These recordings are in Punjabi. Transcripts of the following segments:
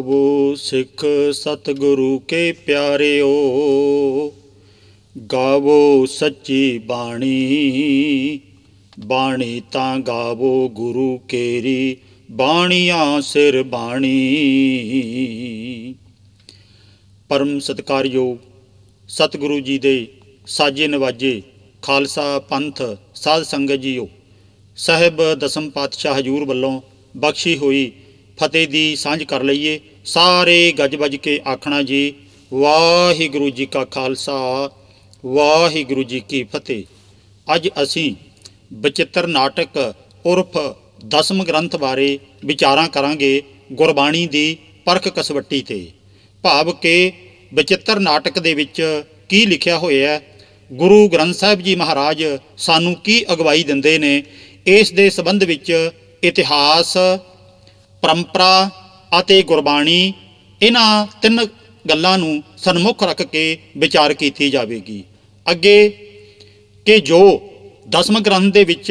गावो सिख सतगुरु के प्यारिओ, गावो सच्ची बाणी, बाणी तां गावो गुरु केरी, बाणियां सिर बाणी। परम सत्कारयोग सतगुरु जी दे साजे नवाजे खालसा पंथ साध संगत जीओ, साहिब दसम पातशाह हजूर वल्लों बख्शी हुई फतेह दी सांझ कर लईए। सारे गज बज के आखना जी वाहिगुरू जी का खालसा वाहिगुरू जी की फतेह। अज असी बचित्र नाटक उर्फ दसम ग्रंथ बारे विचारां करांगे गुरबाणी दी परख कसवट्टी ते। भाव के बचित्र नाटक दे विच की लिखिया होया, गुरु ग्रंथ साहिब जी महाराज सानू की अगवाई दिंदे ने, इस दे संबंध विच इतिहास, परंपरा अते गुरबाणी, इन्हां तिन गल्लां नूं सन्मुख रख के विचार कीती जावेगी। अगे कि जो दसम ग्रंथ दे विच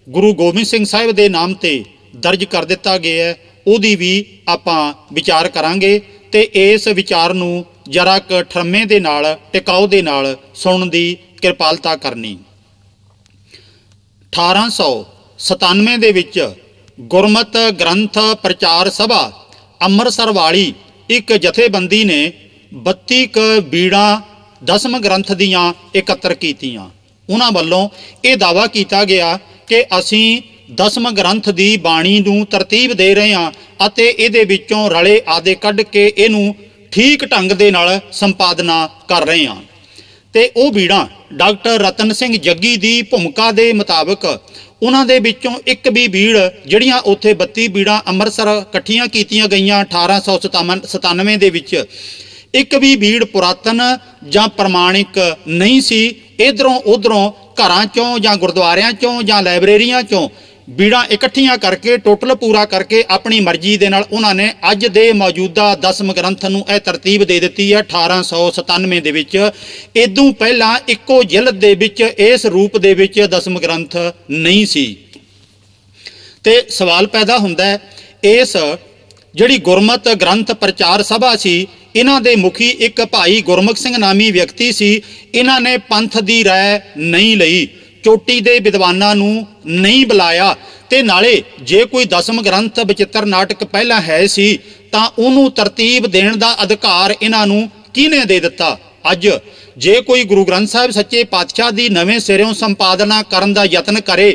गुरु गोबिंद सिंह साहिब दे नाम ते दर्ज कर दिता गया है, उहदी भी आपां विचार करांगे ते इस विचार नूं जरा क ठरमे दे नाल टिकाऊ दे नाल सुणन दी किरपालता करनी। 1897 दे विच गुरमत ग्रंथ प्रचार सभा ਅੰਮ੍ਰਿਤਸਰ वाली एक जथेबंदी ने 32 ਕ बीड़ा दसम ग्रंथ दियां एकत्र कीतियां। उन्हां वल्लों ये दावा किया गया कि असीं दसम ग्रंथ दी बाणी नूं तरतीब दे रहे हां अते इहदे विचों रले आदे कढ के इहनूं ठीक ढंग दे नाल संपादना कर रहे हां। ते ਉਹ बीड़ा डॉक्टर रतन सिंह जग्गी दी भूमिका दे मुताबिक उन्हां दे विचों एक भी बीड़ जिहड़ियां उत्थे 32 बीड़ा ਅੰਮ੍ਰਿਤਸਰ इकट्ठियां कीतियां गईयां 1897 दे विच, एक भी बीड़ पुरातन जां प्रमाणिक नहीं सी। इधरों उधरों घरां चों जां गुरुद्वारियां चों जां लाइब्रेरियां चों बीड़ा इकट्ठियां करके टोटल पूरा करके अपनी मर्जी दे नाल उन्हां ने अज दे मौजूदा दसम ग्रंथ नूं यह तरतीब दे दित्ती है 1897 दे विच। इदों पहलां इक्को जिलद दे विच इस रूप दे विच दसम ग्रंथ नहीं सी। ते सवाल पैदा हुंदा है, इस जिहड़ी गुरमत ग्रंथ प्रचार सभा सी, इन्हां दे मुखी एक भाई गुरमुख सिंह नामी व्यक्ति सी। इन्हां ने पंथ दी राय नहीं लई, चोटी दे विद्वानां नूं नहीं बुलाया, ते नाले जे कोई दसम ग्रंथ बचित्र नाटक पहला है सी तां उहनूं तरतीब देण दा अधिकार इन्हां नूं किहने दे दित्ता। अज जे कोई गुरु ग्रंथ साहिब सच्चे पातशाह दी नवें सिरों संपादना करन दा यतन करे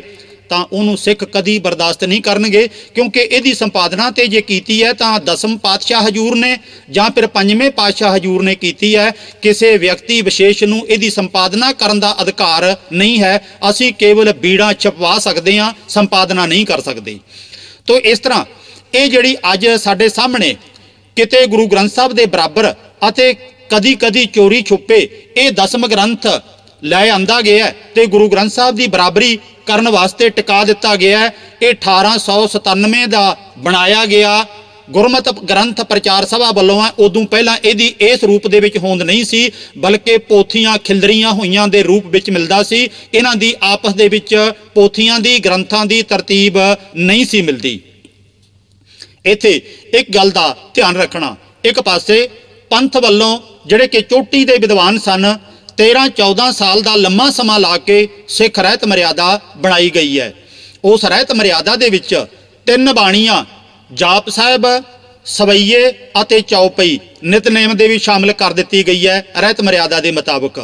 तां उहनूं सिख कदी बर्दाश्त नहीं करनगे, क्योंकि इहदी संपादना ते जे कीती है तां दसम पातशाह हजूर ने जां फिर पंजवें पातशाह हजूर ने कीती है। किसी व्यक्ति विशेष नूं इहदी संपादना करन दा अधिकार नहीं है। असीं केवल बीड़ा छपवा सकदे हां, संपादना नहीं कर सकदे। तो इस तरह ये जिहड़ी अज साडे सामने किते गुरु ग्रंथ साहिब दे बराबर अते कदी कदी चोरी छुपे ये दसम ग्रंथ लै आंदा गया ते गुरु ग्रंथ साहिब की बराबरी करन वास्ते टिका दिता गया है। ये 1897 का बनाया गया गुरमत ग्रंथ प्रचार सभा वालों है। उदों पहला यदि इस रूप दे विच होंद नहीं सी, बल्कि पोथियां खिलरियां होइयां दे रूप विच मिलदा सी। इन्हां दी आपस दे विच पोथियां दी ग्रंथां दी तरतीब नहीं सी मिलदी। इत्थे एक गल दा ध्यान रखना, एक पासे पंथ वालों जिहड़े कि चोटी दे विद्वान सन 13-14 साल का लम्मा समा ला के सिख रहत मर्यादा बनाई गई है। उस रहत मर्यादा दे विच 3 बाणियां जाप साहिब, सवैये अते चौपई नितनेम दे भी शामिल कर दी गई है। रहत मर्यादा के मुताबिक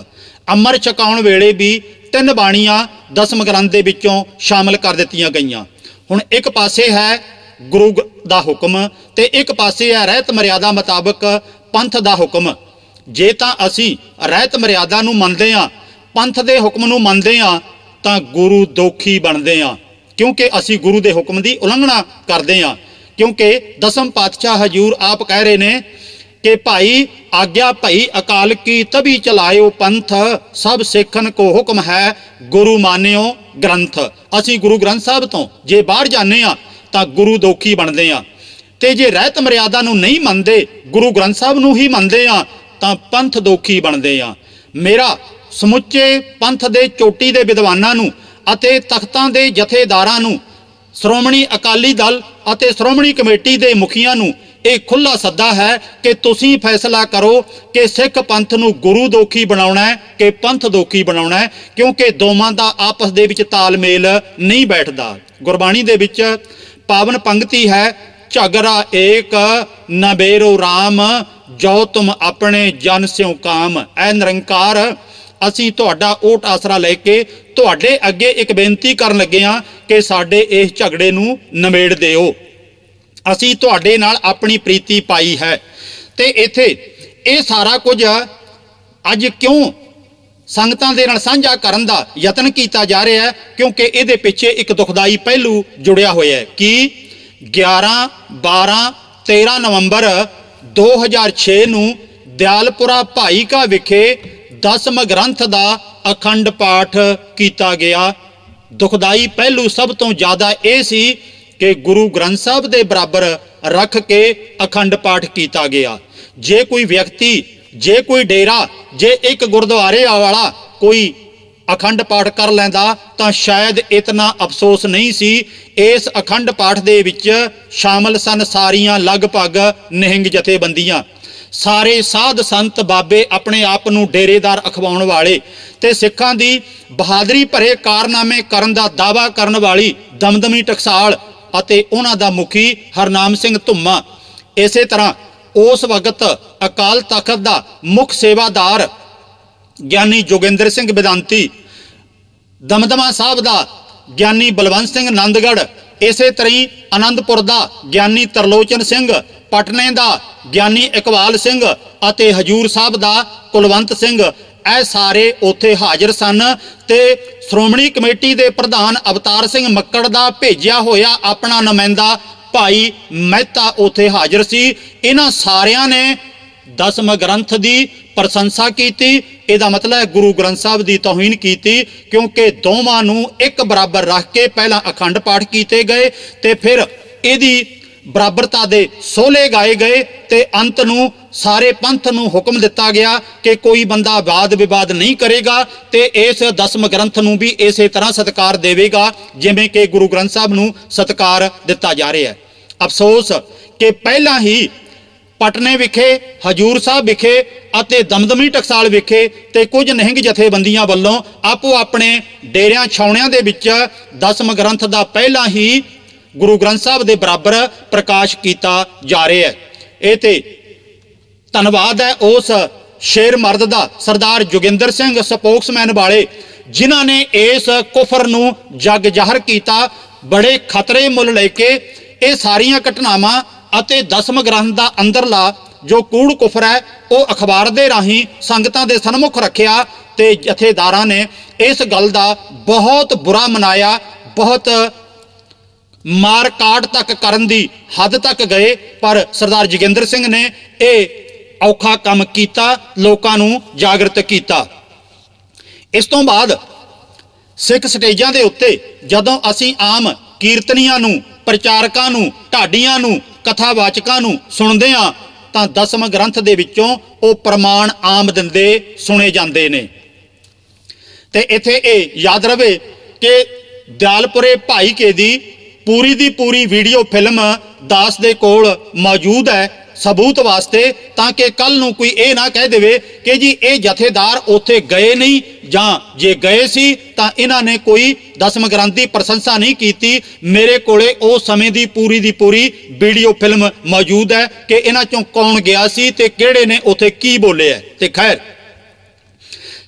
अमर छकाउण वेले भी 3 बाणियां दसम ग्रंथ दे विचों शामिल कर दित्तियां गईयां। हुण एक पासे है गुरु दा हुक्म ते एक पासे है रहत मर्यादा मुताबिक पंथ दा हुक्म। जे तां असीं रहत मर्यादा नूं मनदे हां, पंथ दे हुक्म नूं मनदे हां तां गुरु दोखी बनदे हां, क्योंकि असीं गुरु दे हुक्म दी उलंघना करदे हां। क्योंकि दसम पातशाह हजूर आप कह रहे ने कि भाई आज्ञा भई अकाल की तभी चलायो पंथ, सब सिखन को हुक्म है गुरु मानियो ग्रंथ। असीं गुरु ग्रंथ साहिब तो जे बाहर जाने हां तां गुरु दोखी बनदे हां, ते जे रहत मर्यादा नूं नहीं मनदे गुरु ग्रंथ साहिब नूं ही मनदे हां तां पंथ दोखी बनदे हां। मेरा समुचे पंथ दे चोटी दे विद्वानां नूं अते तख्तां दे जथेदारां नूं, श्रोमणी अकाली दल अते श्रोमणी कमेटी दे मुखियां नूं ਇਹ ਖੁੱਲਾ ਸੱਦਾ ਹੈ ਕਿ ਤੁਸੀਂ ਫੈਸਲਾ ਕਰੋ ਕਿ ਸਿੱਖ ਪੰਥ ਨੂੰ ਗੁਰੂ ਦੋਖੀ ਬਣਾਉਣਾ ਹੈ ਕਿ ਪੰਥ ਦੋਖੀ ਬਣਾਉਣਾ ਹੈ, ਕਿਉਂਕਿ ਦੋਵਾਂ ਦਾ ਆਪਸ ਦੇ ਵਿੱਚ ਤਾਲਮੇਲ ਨਹੀਂ ਬੈਠਦਾ। ਗੁਰਬਾਣੀ ਦੇ ਵਿੱਚ ਪਾਵਨ ਪੰਕਤੀ ਹੈ, ਝਗੜਾ ਏਕ ਨਬੇਰੋ ਰਾਮ, ਜੋ ਤੁਮ ਆਪਣੇ ਜਨ ਸਿਉ ਕਾਮ। ਐ ਨਿਰੰਕਾਰ, ਅਸੀਂ ਤੁਹਾਡਾ ਓਟ ਆਸਰਾ ਲੈ ਕੇ ਤੁਹਾਡੇ ਅੱਗੇ ਇੱਕ ਬੇਨਤੀ ਕਰਨ ਲੱਗੇ ਹਾਂ ਕਿ ਸਾਡੇ ਇਸ ਝਗੜੇ ਨੂੰ ਨਿਬੇੜ ਦਿਓ। ਅਸੀਂ ਤੁਹਾਡੇ ਨਾਲ ਆਪਣੀ ਪ੍ਰੀਤੀ ਪਾਈ ਹੈ। ਤੇ ਇੱਥੇ ਇਹ ਸਾਰਾ ਕੁਝ ਅੱਜ ਕਿਉਂ ਸੰਗਤਾਂ ਦੇ ਨਾਲ ਸਾਂਝਾ ਕਰਨ ਦਾ ਯਤਨ ਕੀਤਾ ਜਾ ਰਿਹਾ ਹੈ, ਕਿਉਂਕਿ ਇਹਦੇ ਪਿੱਛੇ ਇੱਕ ਦੁਖਦਾਈ ਪਹਿਲੂ ਜੁੜਿਆ ਹੋਇਆ ਹੈ ਕਿ 11, 12, 13 ਨਵੰਬਰ 2006 ਨੂੰ ਦਿਆਲਪੁਰਾ ਭਾਈ ਕਾ ਵਿਖੇ ਦਸਮ ਗ੍ਰੰਥ ਦਾ ਅਖੰਡ ਪਾਠ ਕੀਤਾ ਗਿਆ। ਦੁਖਦਾਈ ਪਹਿਲੂ ਸਭ ਤੋਂ ਜ਼ਿਆਦਾ ਇਹ ਸੀ ਕਿ ਗੁਰੂ ਗ੍ਰੰਥ ਸਾਹਿਬ ਦੇ ਬਰਾਬਰ ਰੱਖ ਕੇ ਅਖੰਡ ਪਾਠ ਕੀਤਾ ਗਿਆ। ਜੇ ਕੋਈ ਵਿਅਕਤੀ, ਜੇ ਕੋਈ ਡੇਰਾ, ਜੇ ਇੱਕ ਗੁਰਦੁਆਰੇ ਵਾਲਾ ਕੋਈ ਅਖੰਡ ਪਾਠ ਕਰ ਲੈਂਦਾ ਤਾਂ ਸ਼ਾਇਦ ਇਤਨਾ ਅਫਸੋਸ ਨਹੀਂ ਸੀ। ਇਸ ਅਖੰਡ ਪਾਠ ਦੇ ਵਿੱਚ ਸ਼ਾਮਲ ਸਨ ਸਾਰੀਆਂ ਲਗਭਗ ਨਿਹੰਗ ਜਥੇਬੰਦੀਆਂ, ਸਾਰੇ ਸਾਧ ਸੰਤ ਬਾਬੇ, ਆਪਣੇ ਆਪ ਨੂੰ ਡੇਰੇਦਾਰ ਅਖਵਾਉਣ ਵਾਲੇ ਤੇ ਸਿੱਖਾਂ ਦੀ ਬਹਾਦਰੀ ਭਰੇ ਕਾਰਨਾਮੇ ਕਰਨ ਦਾ ਦਾਅਵਾ ਕਰਨ ਵਾਲੀ ਦਮਦਮੀ ਟਕਸਾਲ ਅਤੇ ਉਹਨਾਂ ਦਾ ਮੁਖੀ ਹਰਨਾਮ ਸਿੰਘ ਧੁੰਮਾ। ਇਸੇ ਤਰ੍ਹਾਂ ਉਸ ਵਕਤ ਅਕਾਲ ਤਖਤ ਦਾ ਮੁੱਖ ਸੇਵਾਦਾਰ ਗਿਆਨੀ ਜੋਗਿੰਦਰ ਸਿੰਘ ਵਿਦਾਂਤੀ, ਦਮਦਮਾ ਸਾਹਿਬ ਦਾ ਗਿਆਨੀ ਬਲਵੰਤ ਸਿੰਘ ਨੰਦਗੜ੍ਹ, ਇਸੇ ਤਰ੍ਹਾਂ ਹੀ ਆਨੰਦਪੁਰ ਦਾ ਗਿਆਨੀ ਤਰਲੋਚਨ ਸਿੰਘ, ਪਟਨੇ ਦਾ ਗਿਆਨੀ ਇਕਬਾਲ ਸਿੰਘ ਅਤੇ ਹਜੂਰ ਸਾਹਿਬ ਦਾ ਕੁਲਵੰਤ ਸਿੰਘ, ਇਹ ਸਾਰੇ ਉੱਥੇ ਹਾਜ਼ਰ ਸਨ। ਤੇ ਸ਼੍ਰੋਮਣੀ ਕਮੇਟੀ ਦੇ ਪ੍ਰਧਾਨ ਅਵਤਾਰ ਸਿੰਘ ਮੱਕੜ ਦਾ ਭੇਜਿਆ ਹੋਇਆ ਆਪਣਾ ਨੁਮਾਇੰਦਾ ਭਾਈ ਮਹਿਤਾ ਉੱਥੇ ਹਾਜ਼ਰ ਸੀ। ਇਹਨਾਂ ਸਾਰਿਆਂ ਨੇ ਦਸਮ ਗ੍ਰੰਥ ਦੀ ਪ੍ਰਸ਼ੰਸਾ ਕੀਤੀ। ਇਹਦਾ ਮਤਲਬ ਹੈ ਗੁਰੂ ਗ੍ਰੰਥ ਸਾਹਿਬ ਦੀ ਤੋਹੀਨ ਕੀਤੀ, ਕਿਉਂਕਿ ਦੋਵਾਂ ਨੂੰ ਇੱਕ ਬਰਾਬਰ ਰੱਖ ਕੇ ਪਹਿਲਾਂ ਅਖੰਡ ਪਾਠ ਕੀਤੇ ਗਏ ਤੇ ਫਿਰ ਇਹਦੀ ਬਰਾਬਰਤਾ ਦੇ ਸੋਲੇ ਗਾਏ ਗਏ ਤੇ ਅੰਤ ਨੂੰ ਸਾਰੇ ਪੰਥ ਨੂੰ ਹੁਕਮ ਦਿੱਤਾ ਗਿਆ ਕਿ ਕੋਈ ਬੰਦਾ ਵਾਦ ਵਿਵਾਦ ਨਹੀਂ ਕਰੇਗਾ ਤੇ ਇਸ ਦਸਮ ਗ੍ਰੰਥ ਨੂੰ ਵੀ ਇਸੇ ਤਰ੍ਹਾਂ ਸਤਿਕਾਰ ਦੇਵੇਗਾ ਜਿਵੇਂ ਕਿ ਗੁਰੂ ਗ੍ਰੰਥ ਸਾਹਿਬ ਨੂੰ ਸਤਿਕਾਰ ਦਿੱਤਾ ਜਾ ਰਿਹਾ ਹੈ। ਅਫਸੋਸ ਕਿ ਪਹਿਲਾਂ ਹੀ ਪਟਨੇ ਵਿਖੇ, ਹਜੂਰ ਸਾਹਿਬ ਵਿਖੇ ਅਤੇ ਦਮਦਮੀ ਟਕਸਾਲ ਵਿਖੇ ਤੇ ਕੁਝ ਨਿਹੰਗ ਜਥੇਬੰਦੀਆਂ ਵੱਲੋਂ ਆਪੋ ਆਪਣੇ ਡੇਰਿਆਂ ਛਾਉਣਿਆਂ ਦੇ ਵਿੱਚ ਦਸਮ ਗ੍ਰੰਥ ਦਾ ਪਹਿਲਾਂ ਹੀ ਗੁਰੂ ਗ੍ਰੰਥ ਸਾਹਿਬ ਦੇ ਬਰਾਬਰ ਪ੍ਰਕਾਸ਼ ਕੀਤਾ ਜਾ ਰਿਹਾ ਹੈ। ਇਹ ਤੇ ਧੰਨਵਾਦ ਹੈ ਉਸ ਸ਼ੇਰ ਮਰਦ ਦਾ, ਸਰਦਾਰ ਜੋਗਿੰਦਰ ਸਿੰਘ ਸਪੋਕਸਮੈਨ ਵਾਲੇ, ਜਿਨ੍ਹਾਂ ਨੇ ਇਸ ਕੁਫਰ ਨੂੰ ਜਗ ਜ਼ਾਹਰ ਕੀਤਾ। ਬੜੇ ਖਤਰੇ ਮੁੱਲ ਲੈ ਕੇ ਇਹ ਸਾਰੀਆਂ ਘਟਨਾਵਾਂ ਅਤੇ ਦਸਮ ਗ੍ਰੰਥ ਦਾ ਅੰਦਰਲਾ ਜੋ ਕੂੜ ਕੁਫਰ ਹੈ ਉਹ ਅਖਬਾਰ ਦੇ ਰਾਹੀਂ ਸੰਗਤਾਂ ਦੇ ਸਨਮੁਖ ਰੱਖਿਆ ਤੇ ਜਥੇਦਾਰਾਂ ਨੇ ਇਸ ਗੱਲ ਦਾ ਬਹੁਤ ਬੁਰਾ ਮਨਾਇਆ। ਬਹੁਤ ਮਾਰ ਕਾਟ ਤੱਕ ਕਰਨ ਦੀ ਹੱਦ ਤੱਕ ਗਏ, ਪਰ ਸਰਦਾਰ ਜੋਗਿੰਦਰ ਸਿੰਘ ਨੇ ਇਹ ਔਖਾ ਕੰਮ ਕੀਤਾ, ਲੋਕਾਂ ਨੂੰ ਜਾਗਰਤ ਕੀਤਾ। ਇਸ ਤੋਂ ਬਾਅਦ ਸਿੱਖ ਸਟੇਜਾਂ ਦੇ ਉੱਤੇ ਜਦੋਂ ਅਸੀਂ ਆਮ ਕੀਰਤਨੀਆਂ ਨੂੰ, ਪ੍ਰਚਾਰਕਾਂ ਨੂੰ, ਢਾਡੀਆਂ ਨੂੰ, ਕਥਾਵਾਚਕਾਂ ਨੂੰ ਸੁਣਦੇ ਹਾਂ ਤਾਂ ਦਸਮ ਗ੍ਰੰਥ ਦੇ ਵਿੱਚੋਂ ਉਹ ਪ੍ਰਮਾਣ ਆਮ ਦਿੰਦੇ ਸੁਣੇ ਜਾਂਦੇ ਨੇ। ਤੇ ਇੱਥੇ ਇਹ ਯਾਦ ਰਵੇ ਕਿ ਦਿਆਲਪੁਰੇ ਭਾਈ ਕੇ ਦੀ ਪੂਰੀ ਵੀਡੀਓ ਫਿਲਮ ਦਾਸ ਦੇ ਕੋਲ ਮੌਜੂਦ ਹੈ ਸਬੂਤ ਵਾਸਤੇ, ਤਾਂ ਕਿ ਕੱਲ ਨੂੰ ਕੋਈ ਇਹ ਨਾ ਕਹਿ ਦੇਵੇ ਕਿ ਜੀ ਇਹ ਜਥੇਦਾਰ ਉੱਥੇ ਗਏ ਨਹੀਂ, ਜਾਂ ਜੇ ਗਏ ਸੀ ਤਾਂ ਇਹਨਾਂ ਨੇ ਕੋਈ ਦਸਮ ਗ੍ਰੰਥ ਦੀ ਪ੍ਰਸ਼ੰਸਾ ਨਹੀਂ ਕੀਤੀ। ਮੇਰੇ ਕੋਲੇ ਉਸ ਸਮੇਂ ਦੀ ਪੂਰੀ ਵੀਡੀਓ ਫਿਲਮ ਮੌਜੂਦ ਹੈ ਕਿ ਇਹਨਾਂ ਚੋਂ ਕੌਣ ਗਿਆ ਸੀ ਤੇ ਕਿਹੜੇ ਨੇ ਉੱਥੇ ਕੀ ਬੋਲਿਆ। ਤੇ ਖੈਰ,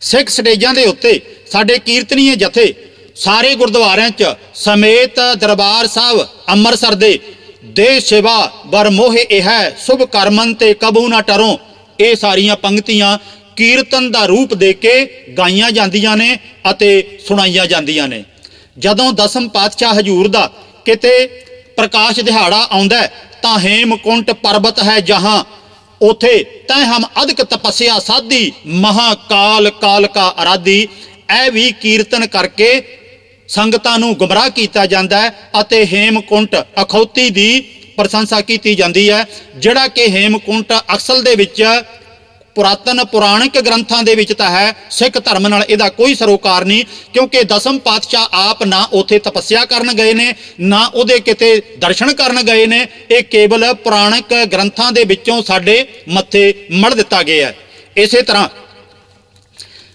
ਸਿੱਖ ਸਟੇਜਾਂ ਦੇ ਉੱਤੇ ਸਾਡੇ ਕੀਰਤਨੀਏ ਜਥੇ ਸਾਰੇ ਗੁਰਦੁਆਰਿਆਂ 'ਚ ਸਮੇਤ ਦਰਬਾਰ ਸਾਹਿਬ ਅੰਮ੍ਰਿਤਸਰ ਦੇ ਦੇ ਸੇਵਾ ਬਰ ਮੋਹ ਇਹ ਹੈ ਸ਼ੁਭ ਕਰਮਨ ਤੇ ਕਬੂ ਨਾ ਟਰੋਂ, ਇਹ ਸਾਰੀਆਂ ਪੰਕਤੀਆਂ ਕੀਰਤਨ ਦਾ ਰੂਪ ਦੇ ਕੇ ਗਾਈਆਂ ਜਾਂਦੀਆਂ ਨੇ ਅਤੇ ਸੁਣਾਈਆਂ ਜਾਂਦੀਆਂ ਨੇ। ਜਦੋਂ ਦਸਮ ਪਾਤਸ਼ਾਹ ਹਜੂਰ ਦਾ ਕਿਤੇ ਪ੍ਰਕਾਸ਼ ਦਿਹਾੜਾ ਆਉਂਦਾ ਤਾਂ ਹੇਮਕੁੰਟ ਪਰਬਤ ਹੈ ਜਹਾਂ, ਉਥੇ ਤੈ ਹਮ ਅਧਿਕ ਤਪੱਸਿਆ ਸਾਧੀ ਮਹਾਕਾਲ ਕਾਲ ਕਾ ਅਰਾਧੀ। ਇਹ ਵੀ ਕੀਰਤਨ ਕਰਕੇ ਸੰਗਤਾਂ ਨੂੰ ਗੁੰਮਰਾਹ ਕੀਤਾ ਜਾਂਦਾ ਹੈ ਅਤੇ ਹੇਮਕੁੰਟ ਅਖੌਤੀ ਦੀ ਪ੍ਰਸ਼ੰਸਾ ਕੀਤੀ ਜਾਂਦੀ ਹੈ, ਜਿਹੜਾ ਕਿ ਹੇਮਕੁੰਟ ਅਸਲ ਦੇ ਵਿੱਚ ਪੁਰਾਤਨ ਪੁਰਾਣਿਕ ਗ੍ਰੰਥਾਂ ਦੇ ਵਿੱਚ ਤਾਂ ਹੈ, ਸਿੱਖ ਧਰਮ ਨਾਲ ਇਹਦਾ ਕੋਈ ਸਰੋਕਾਰ ਨਹੀਂ, ਕਿਉਂਕਿ ਦਸਮ ਪਾਤਸ਼ਾਹ ਆਪ ਨਾ ਉੱਥੇ ਤਪੱਸਿਆ ਕਰਨ ਗਏ ਨੇ, ਨਾ ਉਹਦੇ ਕਿਤੇ ਦਰਸ਼ਨ ਕਰਨ ਗਏ ਨੇ। ਇਹ ਕੇਵਲ ਪੁਰਾਣਿਕ ਗ੍ਰੰਥਾਂ ਦੇ ਵਿੱਚੋਂ ਸਾਡੇ ਮੱਥੇ ਮੜ ਦਿੱਤਾ ਗਿਆ ਹੈ। ਇਸੇ ਤਰ੍ਹਾਂ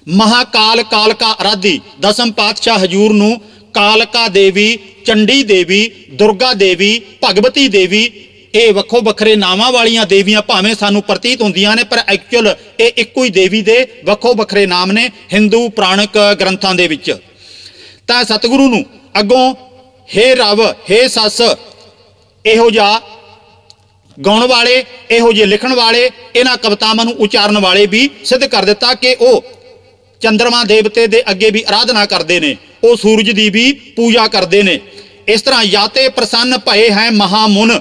ਮਹਾਕਾਲ ਕਾਲਕਾ ਅਰਾਧੀ ਦਸਮ ਪਾਤਸ਼ਾਹ ਹਜੂਰ ਨੂੰ ਕਾਲਕਾ ਦੇਵੀ, ਚੰਡੀ ਦੇਵੀ, ਦੁਰਗਾ ਦੇਵੀ, ਭਗਵਤੀ ਦੇਵੀ, ਇਹ ਵੱਖੋ ਵੱਖਰੇ ਨਾਵਾਂ ਵਾਲੀਆਂ ਦੇਵੀਆਂ ਭਾਵੇਂ ਸਾਨੂੰ ਪ੍ਰਤੀਤ ਹੁੰਦੀਆਂ ਨੇ, ਪਰ ਐਕਚੁਅਲ ਇਹ ਇੱਕੋ ਹੀ ਦੇਵੀ ਦੇ ਵੱਖੋ ਵੱਖਰੇ ਨਾਮ ਨੇ ਹਿੰਦੂ ਪੁਰਾਣਿਕ ਗ੍ਰੰਥਾਂ ਦੇ ਵਿੱਚ। ਤਾਂ ਸਤਿਗੁਰੂ ਨੂੰ ਅੱਗੋਂ ਹੇ ਰਵ, ਹੇ ਸੱਸ, ਇਹੋ ਜਿਹਾ ਗਾਉਣ ਵਾਲੇ, ਇਹੋ ਜਿਹੇ ਲਿਖਣ ਵਾਲੇ, ਇਹਨਾਂ ਕਵਿਤਾਵਾਂ ਨੂੰ ਉਚਾਰਨ ਵਾਲੇ ਵੀ ਸਿੱਧ ਕਰ ਦਿੱਤਾ ਕਿ ਉਹ ਚੰਦਰਮਾ ਦੇਵਤੇ ਦੇ ਅੱਗੇ ਵੀ ਆਰਾਧਨਾ ਕਰਦੇ ਨੇ, ਉਹ ਸੂਰਜ ਦੀ ਵੀ ਪੂਜਾ ਕਰਦੇ ਨੇ। ਇਸ ਤਰ੍ਹਾਂ ਯਾਤੇ ਪ੍ਰਸੰਨ ਭਏ ਹੈ ਮਹਾਮੁਨ,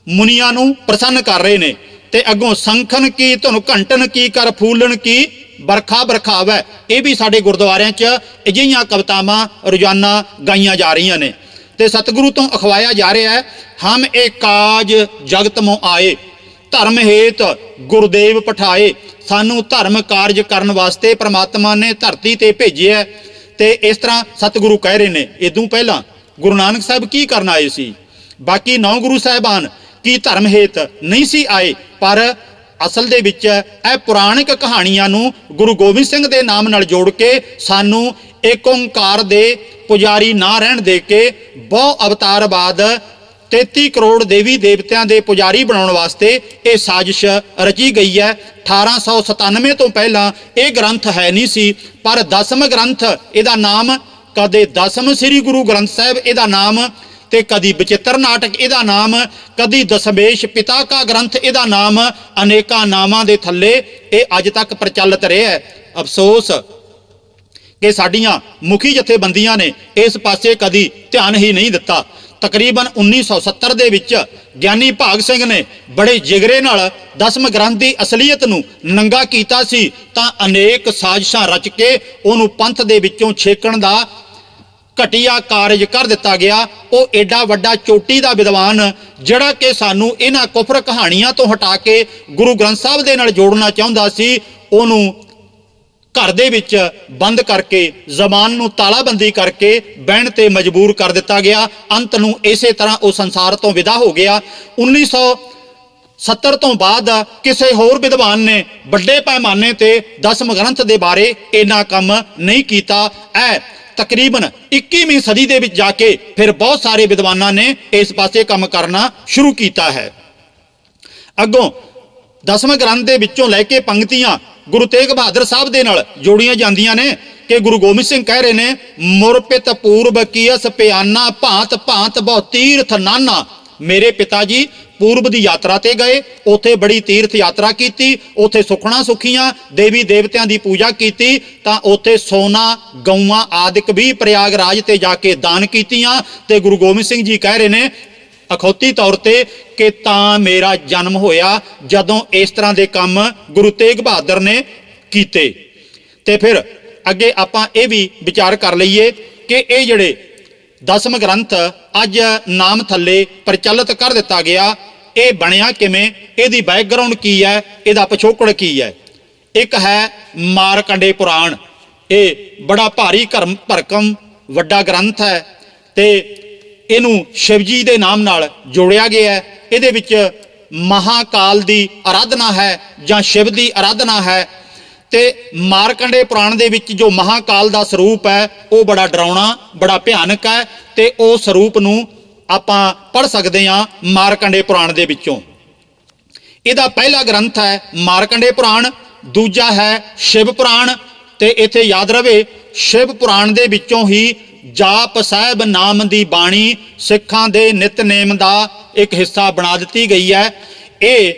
ਮੁਨੀਆਂ ਨੂੰ ਪ੍ਰਸੰਨ ਕਰ ਰਹੇ ਨੇ। ਤੇ ਅੱਗੋਂ ਸੰਖਨ ਕੀ ਧੁਨ ਘੰਟਨ ਕੀ ਕਰ ਫੂਲਣ ਕੀ ਬਰਖਾ ਬਰਖਾਵੈ, ਇਹ ਵੀ ਸਾਡੇ ਗੁਰਦੁਆਰਿਆਂ 'ਚ ਅਜਿਹੀਆਂ ਕਵਿਤਾਵਾਂ ਰੋਜ਼ਾਨਾ ਗਾਈਆਂ ਜਾ ਰਹੀਆਂ ਨੇ। ਤੇ ਸਤਿਗੁਰੂ ਤੋਂ ਅਖਵਾਇਆ ਜਾ ਰਿਹਾ ਹੈ, ਹਮ ਇਹ ਕਾਜ ਜਗਤ ਮੋ ਆਏ, ਧਰਮ ਹੇਤ ਗੁਰਦੇਵ ਪਠਾਏ। ਸਾਨੂੰ ਧਰਮ ਕਾਰਜ ਕਰਨ ਵਾਸਤੇ ਪ੍ਰਮਾਤਮਾ ਨੇ ਧਰਤੀ ਤੇ ਭੇਜਿਆ। ਤੇ ਇਸ ਤਰ੍ਹਾਂ ਸਤਿਗੁਰੂ ਕਹਿ ਰਹੇ ਨੇ। ਇਦੋਂ ਪਹਿਲਾਂ ਗੁਰੂ ਨਾਨਕ ਸਾਹਿਬ ਕੀ ਕਰਨ ਆਏ ਸੀ? ਬਾਕੀ 9 ਗੁਰੂ ਸਾਹਿਬਾਨ ਕੀ ਧਰਮ ਹੇਤ ਨਹੀਂ ਸੀ ਆਏ, ਪਰ ਅਸਲ ਦੇ ਵਿੱਚ ਇਹ ਪੁਰਾਣਿਕ ਕਹਾਣੀਆਂ ਨੂੰ ਗੁਰੂ ਗੋਬਿੰਦ ਸਿੰਘ ਦੇ ਨਾਮ ਨਾਲ ਜੋੜ ਕੇ ਸਾਨੂੰ ਏਕ ਓਂਕਾਰ ਦੇ ਪੁਜਾਰੀ ਨਾ ਰਹਿਣ ਦੇ ਕੇ ਬਹੁ ਅਵਤਾਰ ਬਾਅਦ 33 ਕਰੋੜ ਦੇਵੀ ਦੇਵਤਿਆਂ ਦੇ ਪੁਜਾਰੀ ਬਣਾਉਣ ਵਾਸਤੇ ਇਹ ਸਾਜ਼ਿਸ਼ ਰਚੀ ਗਈ ਹੈ। 1897 ਤੋਂ ਪਹਿਲਾਂ ਇਹ ਗ੍ਰੰਥ ਹੈ ਨਹੀਂ ਸੀ, ਪਰ ਦਸਮ ਗ੍ਰੰਥ ਇਹਦਾ ਨਾਮ, ਕਦੇ ਦਸਮ ਸ੍ਰੀ ਗੁਰੂ ਗ੍ਰੰਥ ਸਾਹਿਬ ਇਹਦਾ ਨਾਮ, ਤੇ ਕਦੀ ਬਚਿੱਤਰ ਨਾਟਕ ਇਹਦਾ ਨਾਮ, ਕਦੀ ਦਸਮੇਸ਼ ਪਿਤਾ ਕਾ ਗ੍ਰੰਥ ਇਹਦਾ ਨਾਮ, ਅਨੇਕਾਂ ਨਾਮਾਂ ਦੇ ਥੱਲੇ ਇਹ ਅੱਜ ਤੱਕ ਪ੍ਰਚਲਿਤ ਰਿਹਾ ਹੈ। ਅਫਸੋਸ ਕਿ ਸਾਡੀਆਂ ਮੁਖੀ ਜਥੇਬੰਦੀਆਂ ਨੇ ਇਸ ਪਾਸੇ ਕਦੀ ਧਿਆਨ ਹੀ ਨਹੀਂ ਦਿੱਤਾ। ਤਕਰੀਬਨ 1970 ਦੇ ਵਿੱਚ ਗਿਆਨੀ ਭਾਗ ਸਿੰਘ ਨੇ ਬੜੇ ਜਿਗਰੇ ਨਾਲ ਦਸਮ ਗ੍ਰੰਥ ਦੀ ਅਸਲੀਅਤ ਨੂੰ ਨੰਗਾ ਕੀਤਾ ਸੀ, ਤਾਂ ਅਨੇਕ ਸਾਜ਼ਿਸ਼ਾਂ ਰਚ ਕੇ ਉਹਨੂੰ ਪੰਥ ਦੇ ਵਿੱਚੋਂ ਛੇਕਣ ਦਾ ਘਟੀਆ ਕਾਰਜ ਕਰ ਦਿੱਤਾ ਗਿਆ। ਉਹ ਏਡਾ ਵੱਡਾ ਚੋਟੀ ਦਾ ਵਿਦਵਾਨ ਜਿਹੜਾ ਕਿ ਸਾਨੂੰ ਇਹਨਾਂ ਕੁਫਰ ਕਹਾਣੀਆਂ ਤੋਂ ਹਟਾ ਕੇ ਗੁਰੂ ਗ੍ਰੰਥ ਸਾਹਿਬ ਦੇ ਨਾਲ ਜੋੜਨਾ ਚਾਹੁੰਦਾ ਸੀ, ਉਹਨੂੰ ਘਰ ਦੇ ਵਿੱਚ ਬੰਦ ਕਰਕੇ, ਜ਼ਬਾਨ ਨੂੰ ਤਾਲਾਬੰਦੀ ਕਰਕੇ ਬਹਿਣ ਤੇ ਮਜਬੂਰ ਕਰ ਦਿੱਤਾ ਗਿਆ। ਅੰਤ ਨੂੰ ਇਸੇ ਤਰ੍ਹਾਂ ਉਹ ਸੰਸਾਰ ਤੋਂ ਵਿਦਾ ਹੋ ਗਿਆ। 1970 ਤੋਂ ਬਾਅਦ ਕਿਸੇ ਹੋਰ ਵਿਦਵਾਨ ਨੇ ਵੱਡੇ ਪੈਮਾਨੇ ਤੇ ਦਸਮ ਗ੍ਰੰਥ ਦੇ ਬਾਰੇ ਇੰਨਾ ਕੰਮ ਨਹੀਂ ਕੀਤਾ। ਇਹ ਤਕਰੀਬਨ 21ਵੀਂ ਸਦੀ ਦੇ ਵਿੱਚ ਜਾ ਕੇ ਫਿਰ ਬਹੁਤ ਸਾਰੇ ਵਿਦਵਾਨਾਂ ਨੇ ਇਸ ਪਾਸੇ ਕੰਮ ਕਰਨਾ ਸ਼ੁਰੂ ਕੀਤਾ ਹੈ। ਅੱਗੋਂ ਦਸਮ ਗ੍ਰੰਥ ਦੇ ਵਿੱਚੋਂ ਲੈ ਕੇ ਪੰਕਤੀਆਂ ਗੁਰੂ ਤੇਗ ਬਹਾਦਰ ਸਾਹਿਬ ਦੇ ਨਾਲ ਜੋੜੀਆਂ ਜਾਂਦੀਆਂ ਨੇ ਕਿ ਗੁਰੂ ਗੋਬਿੰਦ ਸਿੰਘ ਕਹਿ ਰਹੇ ਨੇ, ਮੁਰਪਿਤ ਪੂਰਬ ਕੀਸ ਪਿਆਨਾ ਭਾਂਤ ਭਾਂਤ ਬਹੁ ਤੀਰਥ ਨਾਨਾ। ਮੇਰੇ ਪਿਤਾ ਜੀ ਪੂਰਬ ਦੀ ਯਾਤਰਾ ਤੇ ਗਏ, ਉੱਥੇ ਬੜੀ ਤੀਰਥ ਯਾਤਰਾ ਕੀਤੀ, ਉੱਥੇ ਸੁਖਣਾ ਸੁਖੀਆਂ ਦੇਵੀ ਦੇਵਤਿਆਂ ਦੀ ਪੂਜਾ ਕੀਤੀ, ਤਾਂ ਉੱਥੇ ਸੋਨਾ ਗਊਆਂ ਆਦਿਕ ਵੀ ਪ੍ਰਯਾਗਰਾਜ ਤੇ ਜਾ ਕੇ ਦਾਨ ਕੀਤੀਆਂ। ਤੇ ਗੁਰੂ ਗੋਬਿੰਦ ਸਿੰਘ ਜੀ ਕਹਿ ਰਹੇ ਨੇ ਅਖੌਤੀ ਤੌਰ ਤੇ ਕਿ ਤਾਂ ਮੇਰਾ ਜਨਮ ਹੋਇਆ ਜਦੋਂ ਇਸ ਤਰ੍ਹਾਂ ਦੇ ਕੰਮ ਗੁਰੂ ਤੇਗ ਬਹਾਦਰ ਨੇ ਕੀਤੇ। ਤੇ ਫਿਰ ਅੱਗੇ ਆਪਾਂ ਇਹ ਵੀ ਵਿਚਾਰ ਕਰ ਲਈਏ ਕਿ ਇਹ ਜਿਹੜੇ ਦਸਮ ਗ੍ਰੰਥ ਅੱਜ ਨਾਮ ਥੱਲੇ ਪ੍ਰਚਲਿਤ ਕਰ ਦਿੱਤਾ ਗਿਆ, ਇਹ ਬਣਿਆ ਕਿਵੇਂ, ਇਹਦੀ ਬੈਕਗ੍ਰਾਉਂਡ ਕੀ ਹੈ, ਇਹਦਾ ਪਿਛੋਕੜ ਕੀ ਹੈ। ਇੱਕ ਹੈ ਮਾਰਕੰਡੇ ਪੁਰਾਣ। ਇਹ ਬੜਾ ਭਾਰੀ ਭਰਕਮ ਵੱਡਾ ਗ੍ਰੰਥ ਹੈ ਤੇ ਇਹਨੂੰ ਸ਼ਿਵ ਜੀ ਦੇ ਨਾਮ ਨਾਲ ਜੋੜਿਆ ਗਿਆ ਹੈ। ਇਹਦੇ ਵਿੱਚ ਮਹਾਕਾਲ ਦੀ ਆਰਾਧਨਾ ਹੈ ਜਾਂ ਸ਼ਿਵ ਦੀ ਆਰਾਧਨਾ ਹੈ। ਤੇ ਮਾਰਕੰਡੇ ਪੁਰਾਣ ਦੇ ਵਿੱਚ ਜੋ ਮਹਾਕਾਲ ਦਾ ਸਰੂਪ ਹੈ ਉਹ ਬੜਾ ਡਰਾਉਣਾ, ਬੜਾ ਭਿਆਨਕ ਹੈ, ਤੇ ਉਹ ਸਰੂਪ ਨੂੰ ਆਪਾਂ ਪੜ੍ਹ ਸਕਦੇ ਹਾਂ ਮਾਰਕੰਡੇ ਪੁਰਾਣ ਦੇ ਵਿੱਚੋਂ। ਇਹਦਾ ਪਹਿਲਾ ਗ੍ਰੰਥ ਹੈ ਮਾਰਕੰਡੇ ਪੁਰਾਣ, ਦੂਜਾ ਹੈ ਸ਼ਿਵ ਪੁਰਾਣ। ਤੇ ਇੱਥੇ ਯਾਦ ਰਵੇ ਸ਼ਿਵ ਪੁਰਾਣ ਦੇ ਵਿੱਚੋਂ ਹੀ ਜਾਪ ਸਾਹਿਬ ਨਾਮ ਦੀ ਬਾਣੀ ਸਿੱਖਾਂ ਦੇ ਨਿਤਨੇਮ ਦਾ ਇੱਕ ਹਿੱਸਾ ਬਣਾ ਦਿੱਤੀ ਗਈ ਹੈ। ਇਹ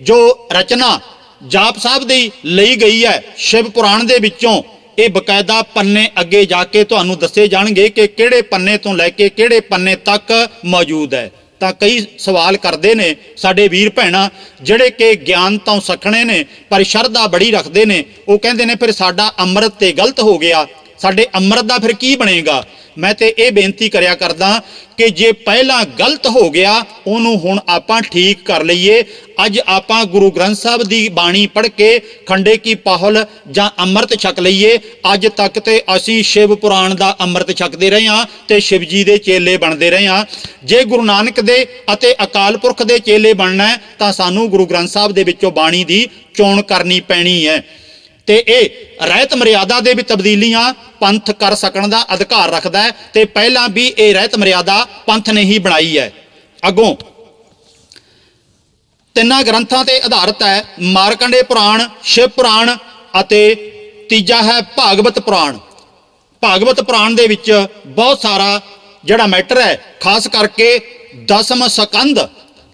ਜੋ ਰਚਨਾ ਜਾਪ ਸਾਹਿਬ ਦੀ ਲਈ ਗਈ ਹੈ ਸ਼ਿਵ ਪੁਰਾਣ ਦੇ ਵਿੱਚੋਂ, ਇਹ ਬਕਾਇਦਾ ਪੰਨੇ ਅੱਗੇ ਜਾ ਕੇ ਤੁਹਾਨੂੰ ਦੱਸੇ ਜਾਣਗੇ ਕਿ ਕਿਹੜੇ ਪੰਨੇ ਤੋਂ ਲੈ ਕੇ ਕਿਹੜੇ ਪੰਨੇ ਤੱਕ ਮੌਜੂਦ ਹੈ। ਤਾਂ ਕਈ ਸਵਾਲ ਕਰਦੇ ਨੇ ਸਾਡੇ ਵੀਰ ਭੈਣਾਂ ਜਿਹੜੇ ਕਿ ਗਿਆਨ ਤੋਂ ਸਖਣੇ ਨੇ ਪਰ ਸ਼ਰਧਾ ਬੜੀ ਰੱਖਦੇ ਨੇ। ਉਹ ਕਹਿੰਦੇ ਨੇ ਫਿਰ ਸਾਡਾ ਅੰਮ੍ਰਿਤ ਤੇ ਗਲਤ ਹੋ ਗਿਆ, ਸਾਡੇ ਅੰਮ੍ਰਿਤ ਦਾ ਫਿਰ ਕੀ ਬਣੇਗਾ? मैं तो ये बेनती करिया करदा कि जे पहला गलत हो गया उन्होंने हुण आपां ठीक कर लईए। अज आपां गुरु ग्रंथ साहब की बाणी पढ़ के खंडे की पाहुल जां अमृत छक लईए। अज तक तो असीं शिव पुराण का अमृत छकते रहे हाँ ते शिव जी के चेले बनते रहे हाँ। जे गुरु नानक दे अते अकाल पुरख दे चेले बनना है तां सानूं गुरु ग्रंथ साहब दे विचों बाणी की चोण करनी पैनी है। ते ये रहत मर्यादा दे भी तब्दीलियां पंथ कर सकण दा अधिकार रखदा है ते पहला भी ये रहत मर्यादा पंथ ने ही बनाई है। अगों तिन्ना ग्रंथां ते आधारित है मारकंडे पुराण, शिव पुराण अते तीजा है भागवत पुराण। भागवत पुराण दे विच बहुत सारा जिहड़ा मैटर है, खास करके दसम सकंद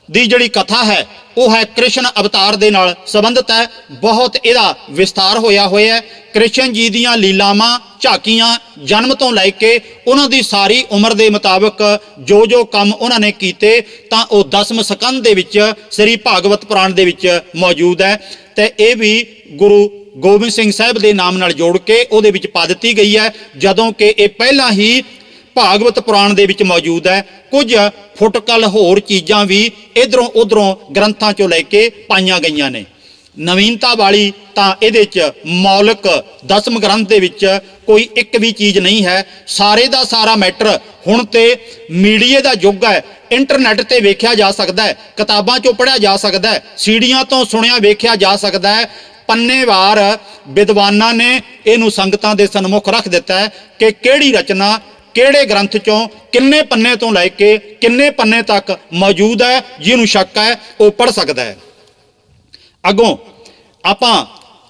दी जिहड़ी कथा है वो है कृष्ण अवतार दे नाल संबंधित है। बहुत इहदा विस्तार होया होया है। कृष्ण जी दीयां लीलावां झाकियां जन्म तो लैके उन्हां दी सारी उम्र दे मुताबिक जो जो काम उन्हां ने कीते तां ओह दसम सकंद दे विच श्री भागवत पुराण दे विच मौजूद है। ते इह भी गुरु गोबिंद सिंह साहिब दे नाम नाल जोड़ के उहदे विच पा दित्ती गई है, जदों कि इह पहलां ही भागवत पुराण दे विच मौजूद है। कुछ फुटकल होर चीज़ां भी इधरों उधरों ग्रंथां चों लैके पाईयां गईयां ने। नवीनता वाली तां इहदे च मौलिक दसम ग्रंथ दे विच कोई एक भी चीज़ नहीं है। सारे दा सारा मैटर हुण ते मीडिया दा युग है, इंटरनेट ते वेख्या जा सकदा है, किताबां चों पढ़िया जा सकदा है, सीढ़ियां तो सुनिया वेख्या जा सकदा है। पन्नेवार विद्वानां ने इहनूं संगतां दे सन्मुख रख दिता है कि किहड़ी रचना किहड़े ग्रंथ चों किन्ने पन्ने तो लैके किन्ने पन्ने तक मौजूद है। जिन्होंने शक है वो पढ़ सकता है। अगों आपां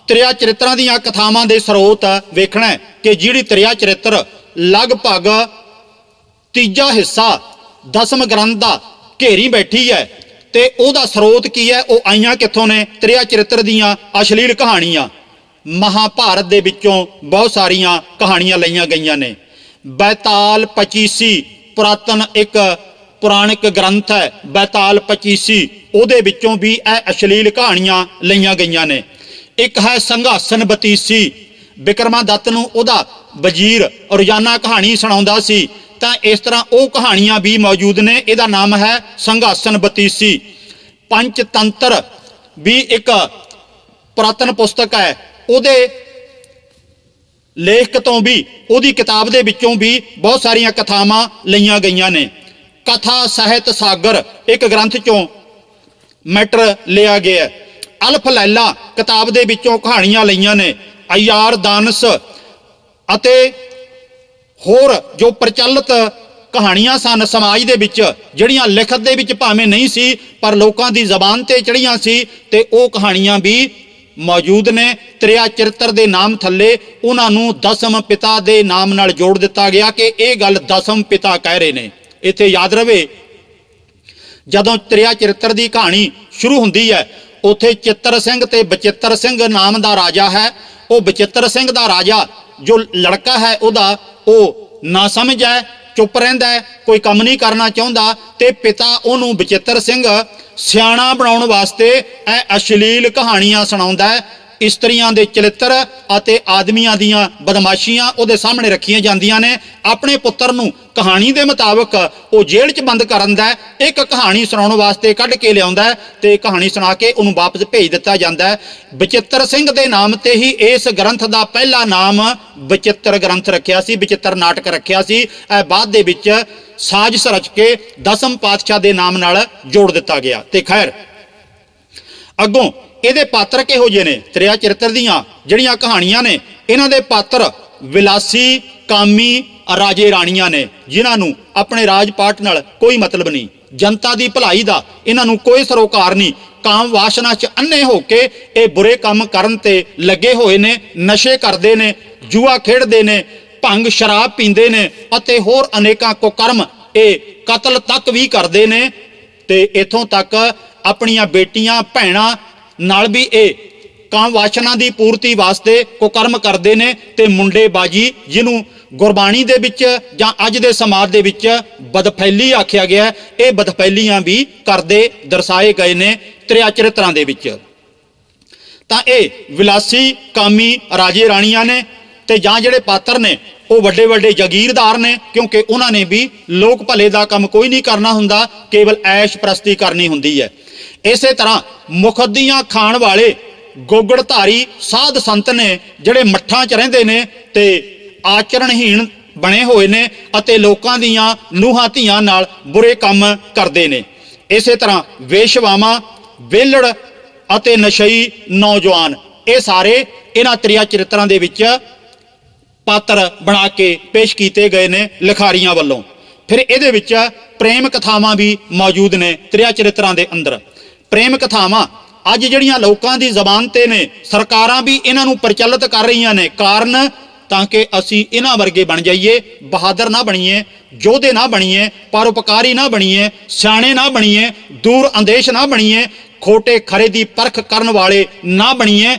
त्रिया चरित्रां दीयां कथावां दे स्रोत वेखना है कि जिहड़ी त्रिया चरित्र लगभग तीजा हिस्सा दसम ग्रंथ दा घेरी बैठी है ते ओहदा स्रोत की है, वो आईयां कित्थों ने? त्रिया चरित्र दीयां अश्लील कहानियां महाभारत दे विचों बहुत सारियां कहानियां लईयां गईयां ने। बैताल पचीसी पुरातन एक पुराणिक ग्रंथ है, बैताल पचीसी उहदे विचों भी यह अश्लील कहानियां लईयां गईयां ने। एक है संघासन बतीसी, विक्रमादत्त नूं उहदा वजीर रोजाना कहानी सुणाउंदा सी, तां इस तरह वो कहानियां भी मौजूद ने। इहदा नाम है संघासन बतीसी। पंचतंत्र भी एक पुरातन पुस्तक है, उहदे लेख तो भी उहदी किताब दे विचों भी बहुत सारियां कथावां लईयां गईयां ने। कथा साहित सागर एक ग्रंथ चों मैटर लिया गया है। अल्फ लैला किताब दे विचों कहानियां लईयां ने। अयार दानस अते होर जो प्रचलित कहानियां सन समाज दे विच, जिहड़ियां लिखत दे विच भावें नहीं सी पर लोकां दी ज़बान ते चढ़ियां सी, ते ओह कहानियां भी मौजूद ने। त्रिया चरित्र दे नाम थल्ले उन्होंने दसम पिता दे नाम नाल जोड़ दिता गया कि यह गल दसम पिता कह रहे हैं। इत्थे याद रहे, जदों त्रिया चरित्र की कहानी शुरू होंदी है उत्थे चित्तर सिंह ते बचित्तर सिंह नाम का राजा है। वो बचित्तर सिंह का राजा जो लड़का है उहदा वो ना समझ है, चुप रहिंदा है, कोई काम नहीं करना चाहुंदा, ते पिता उहनूं बचित्तर सिंह सियाणा बनाउण वास्ते अश्लील कहानियां सुणाउंदा है। इस्त्रियां दे चरित्र अते आदमियां दियां बदमाशियां उहदे सामने रखियां जांदियां ने। अपने पुत्तर नूं कहानी दे मुताबिक वो जेल च बंद करदा है, एक कहानी सुणाउण वास्ते कढ के लिआउंदा है ते कहानी सुणा के उहनूं वापस भेज दिता जांदा है। बचित्तर सिंह दे नाम ते ही इस ग्रंथ दा पहला नाम बचित्तर ग्रंथ रखिया सी, बचित्तर नाटक रखिया सी। बाद दे विच साजिश रच के दसम पातशाह दे नाम नाल जोड़ दिता गया। ते खैर अगों ਇਹਦੇ पात्र किहो ਜਿਹੇ ने? त्रिया चरित्र ਦੀਆਂ ਜਿਹੜੀਆਂ कहानियां ने इन्हां दे पात्र विलासी कामी राजे राणियां ने, जिन्हां नूं अपने राजपाट नाल कोई मतलब नहीं, जनता दी भलाई दा इन्हां नूं कोई सरोकार नहीं। काम वासना च अन्ने होके ये बुरे काम करन ते लगे होए ने, नशे करदे ने, जुआ खेडदे ने, भंग शराब पींदे ने अते होर अनेकां कुकर्म ये कतल तक भी करदे ने। ते इथों तक अपनियां बेटियां भैणां नाल भी ये काम वासना की पूर्ति वास्ते कुकर्म करते हैं। तो मुंडेबाजी जिन्हों गुरबाणी दे विच जां अज दे समाज दे विच बदफैली आख्या गया, ये बदफैलियां भी करते दर्शाए गए ने त्रिया चरित्रां दे विच। तां ये विलासी कामी राजे राणियां ने ਤੇ ਜਾਂ ਜਿਹੜੇ ਪਾਤਰ ਨੇ ਉਹ ਵੱਡੇ ਵੱਡੇ ਜਾਗੀਰਦਾਰ ਨੇ, ਕਿਉਂਕਿ ਉਹਨਾਂ ਨੇ ਵੀ ਲੋਕ ਭਲੇ ਦਾ ਕੰਮ ਕੋਈ ਨਹੀਂ ਕਰਨਾ ਹੁੰਦਾ, ਕੇਵਲ ਐਸ਼ ਪ੍ਰਸਤੀ ਕਰਨੀ ਹੁੰਦੀ ਹੈ। ਇਸੇ ਤਰ੍ਹਾਂ ਮੁਖੱਦੀਆਂ ਖਾਣ ਵਾਲੇ ਗੋਗੜਧਾਰੀ ਸਾਧ ਸੰਤ ਨੇ ਜਿਹੜੇ ਮੱਠਾਂ 'ਚ ਰਹਿੰਦੇ ਨੇ ਤੇ ਆਚਰਣਹੀਣ ਬਣੇ ਹੋਏ ਨੇ ਅਤੇ ਲੋਕਾਂ ਦੀਆਂ ਨੂੰਹਾਂ ਧੀਆਂ ਨਾਲ ਬੁਰੇ ਕੰਮ ਕਰਦੇ ਨੇ। ਇਸੇ ਤਰ੍ਹਾਂ ਵੇਸ਼ਵਾਵਾਂ, ਵਿਹਲੜ ਅਤੇ ਨਸ਼ਈ ਨੌਜਵਾਨ, ਇਹ ਸਾਰੇ ਇਹਨਾਂ ਤ੍ਰਿਆ ਚਰਿੱਤਰਾਂ ਦੇ ਵਿੱਚ ਪਾਤਰ ਬਣਾ ਕੇ ਪੇਸ਼ ਕੀਤੇ ਗਏ ਨੇ ਲਿਖਾਰੀਆਂ ਵੱਲੋਂ। ਫਿਰ ਇਹਦੇ ਵਿੱਚ ਪ੍ਰੇਮ ਕਥਾਵਾਂ ਵੀ ਮੌਜੂਦ ਨੇ ਤ੍ਰਿਆ ਚਰਿੱਤਰਾਂ ਦੇ ਅੰਦਰ। ਪ੍ਰੇਮ ਕਥਾਵਾਂ ਅੱਜ ਜਿਹੜੀਆਂ ਲੋਕਾਂ ਦੀ ਜ਼ਬਾਨ ਤੇ ਨੇ, ਸਰਕਾਰਾਂ ਵੀ ਇਹਨਾਂ ਨੂੰ ਪ੍ਰਚਲਿਤ ਕਰ ਰਹੀਆਂ ਨੇ, ਕਾਰਨ ਤਾਂ ਕਿ ਅਸੀਂ ਇਹਨਾਂ ਵਰਗੇ ਬਣ ਜਾਈਏ, ਬਹਾਦਰ ਨਾ ਬਣੀਏ, ਯੋਧੇ ਨਾ ਬਣੀਏ, ਪਰਉਪਕਾਰੀ ਨਾ ਬਣੀਏ, ਸਿਆਣੇ ਨਾ ਬਣੀਏ, ਦੂਰ ਅੰਦੇਸ਼ ਨਾ ਬਣੀਏ, ਖੋਟੇ ਖਰੇ ਦੀ ਪਰਖ ਕਰਨ ਵਾਲੇ ਨਾ ਬਣੀਏ।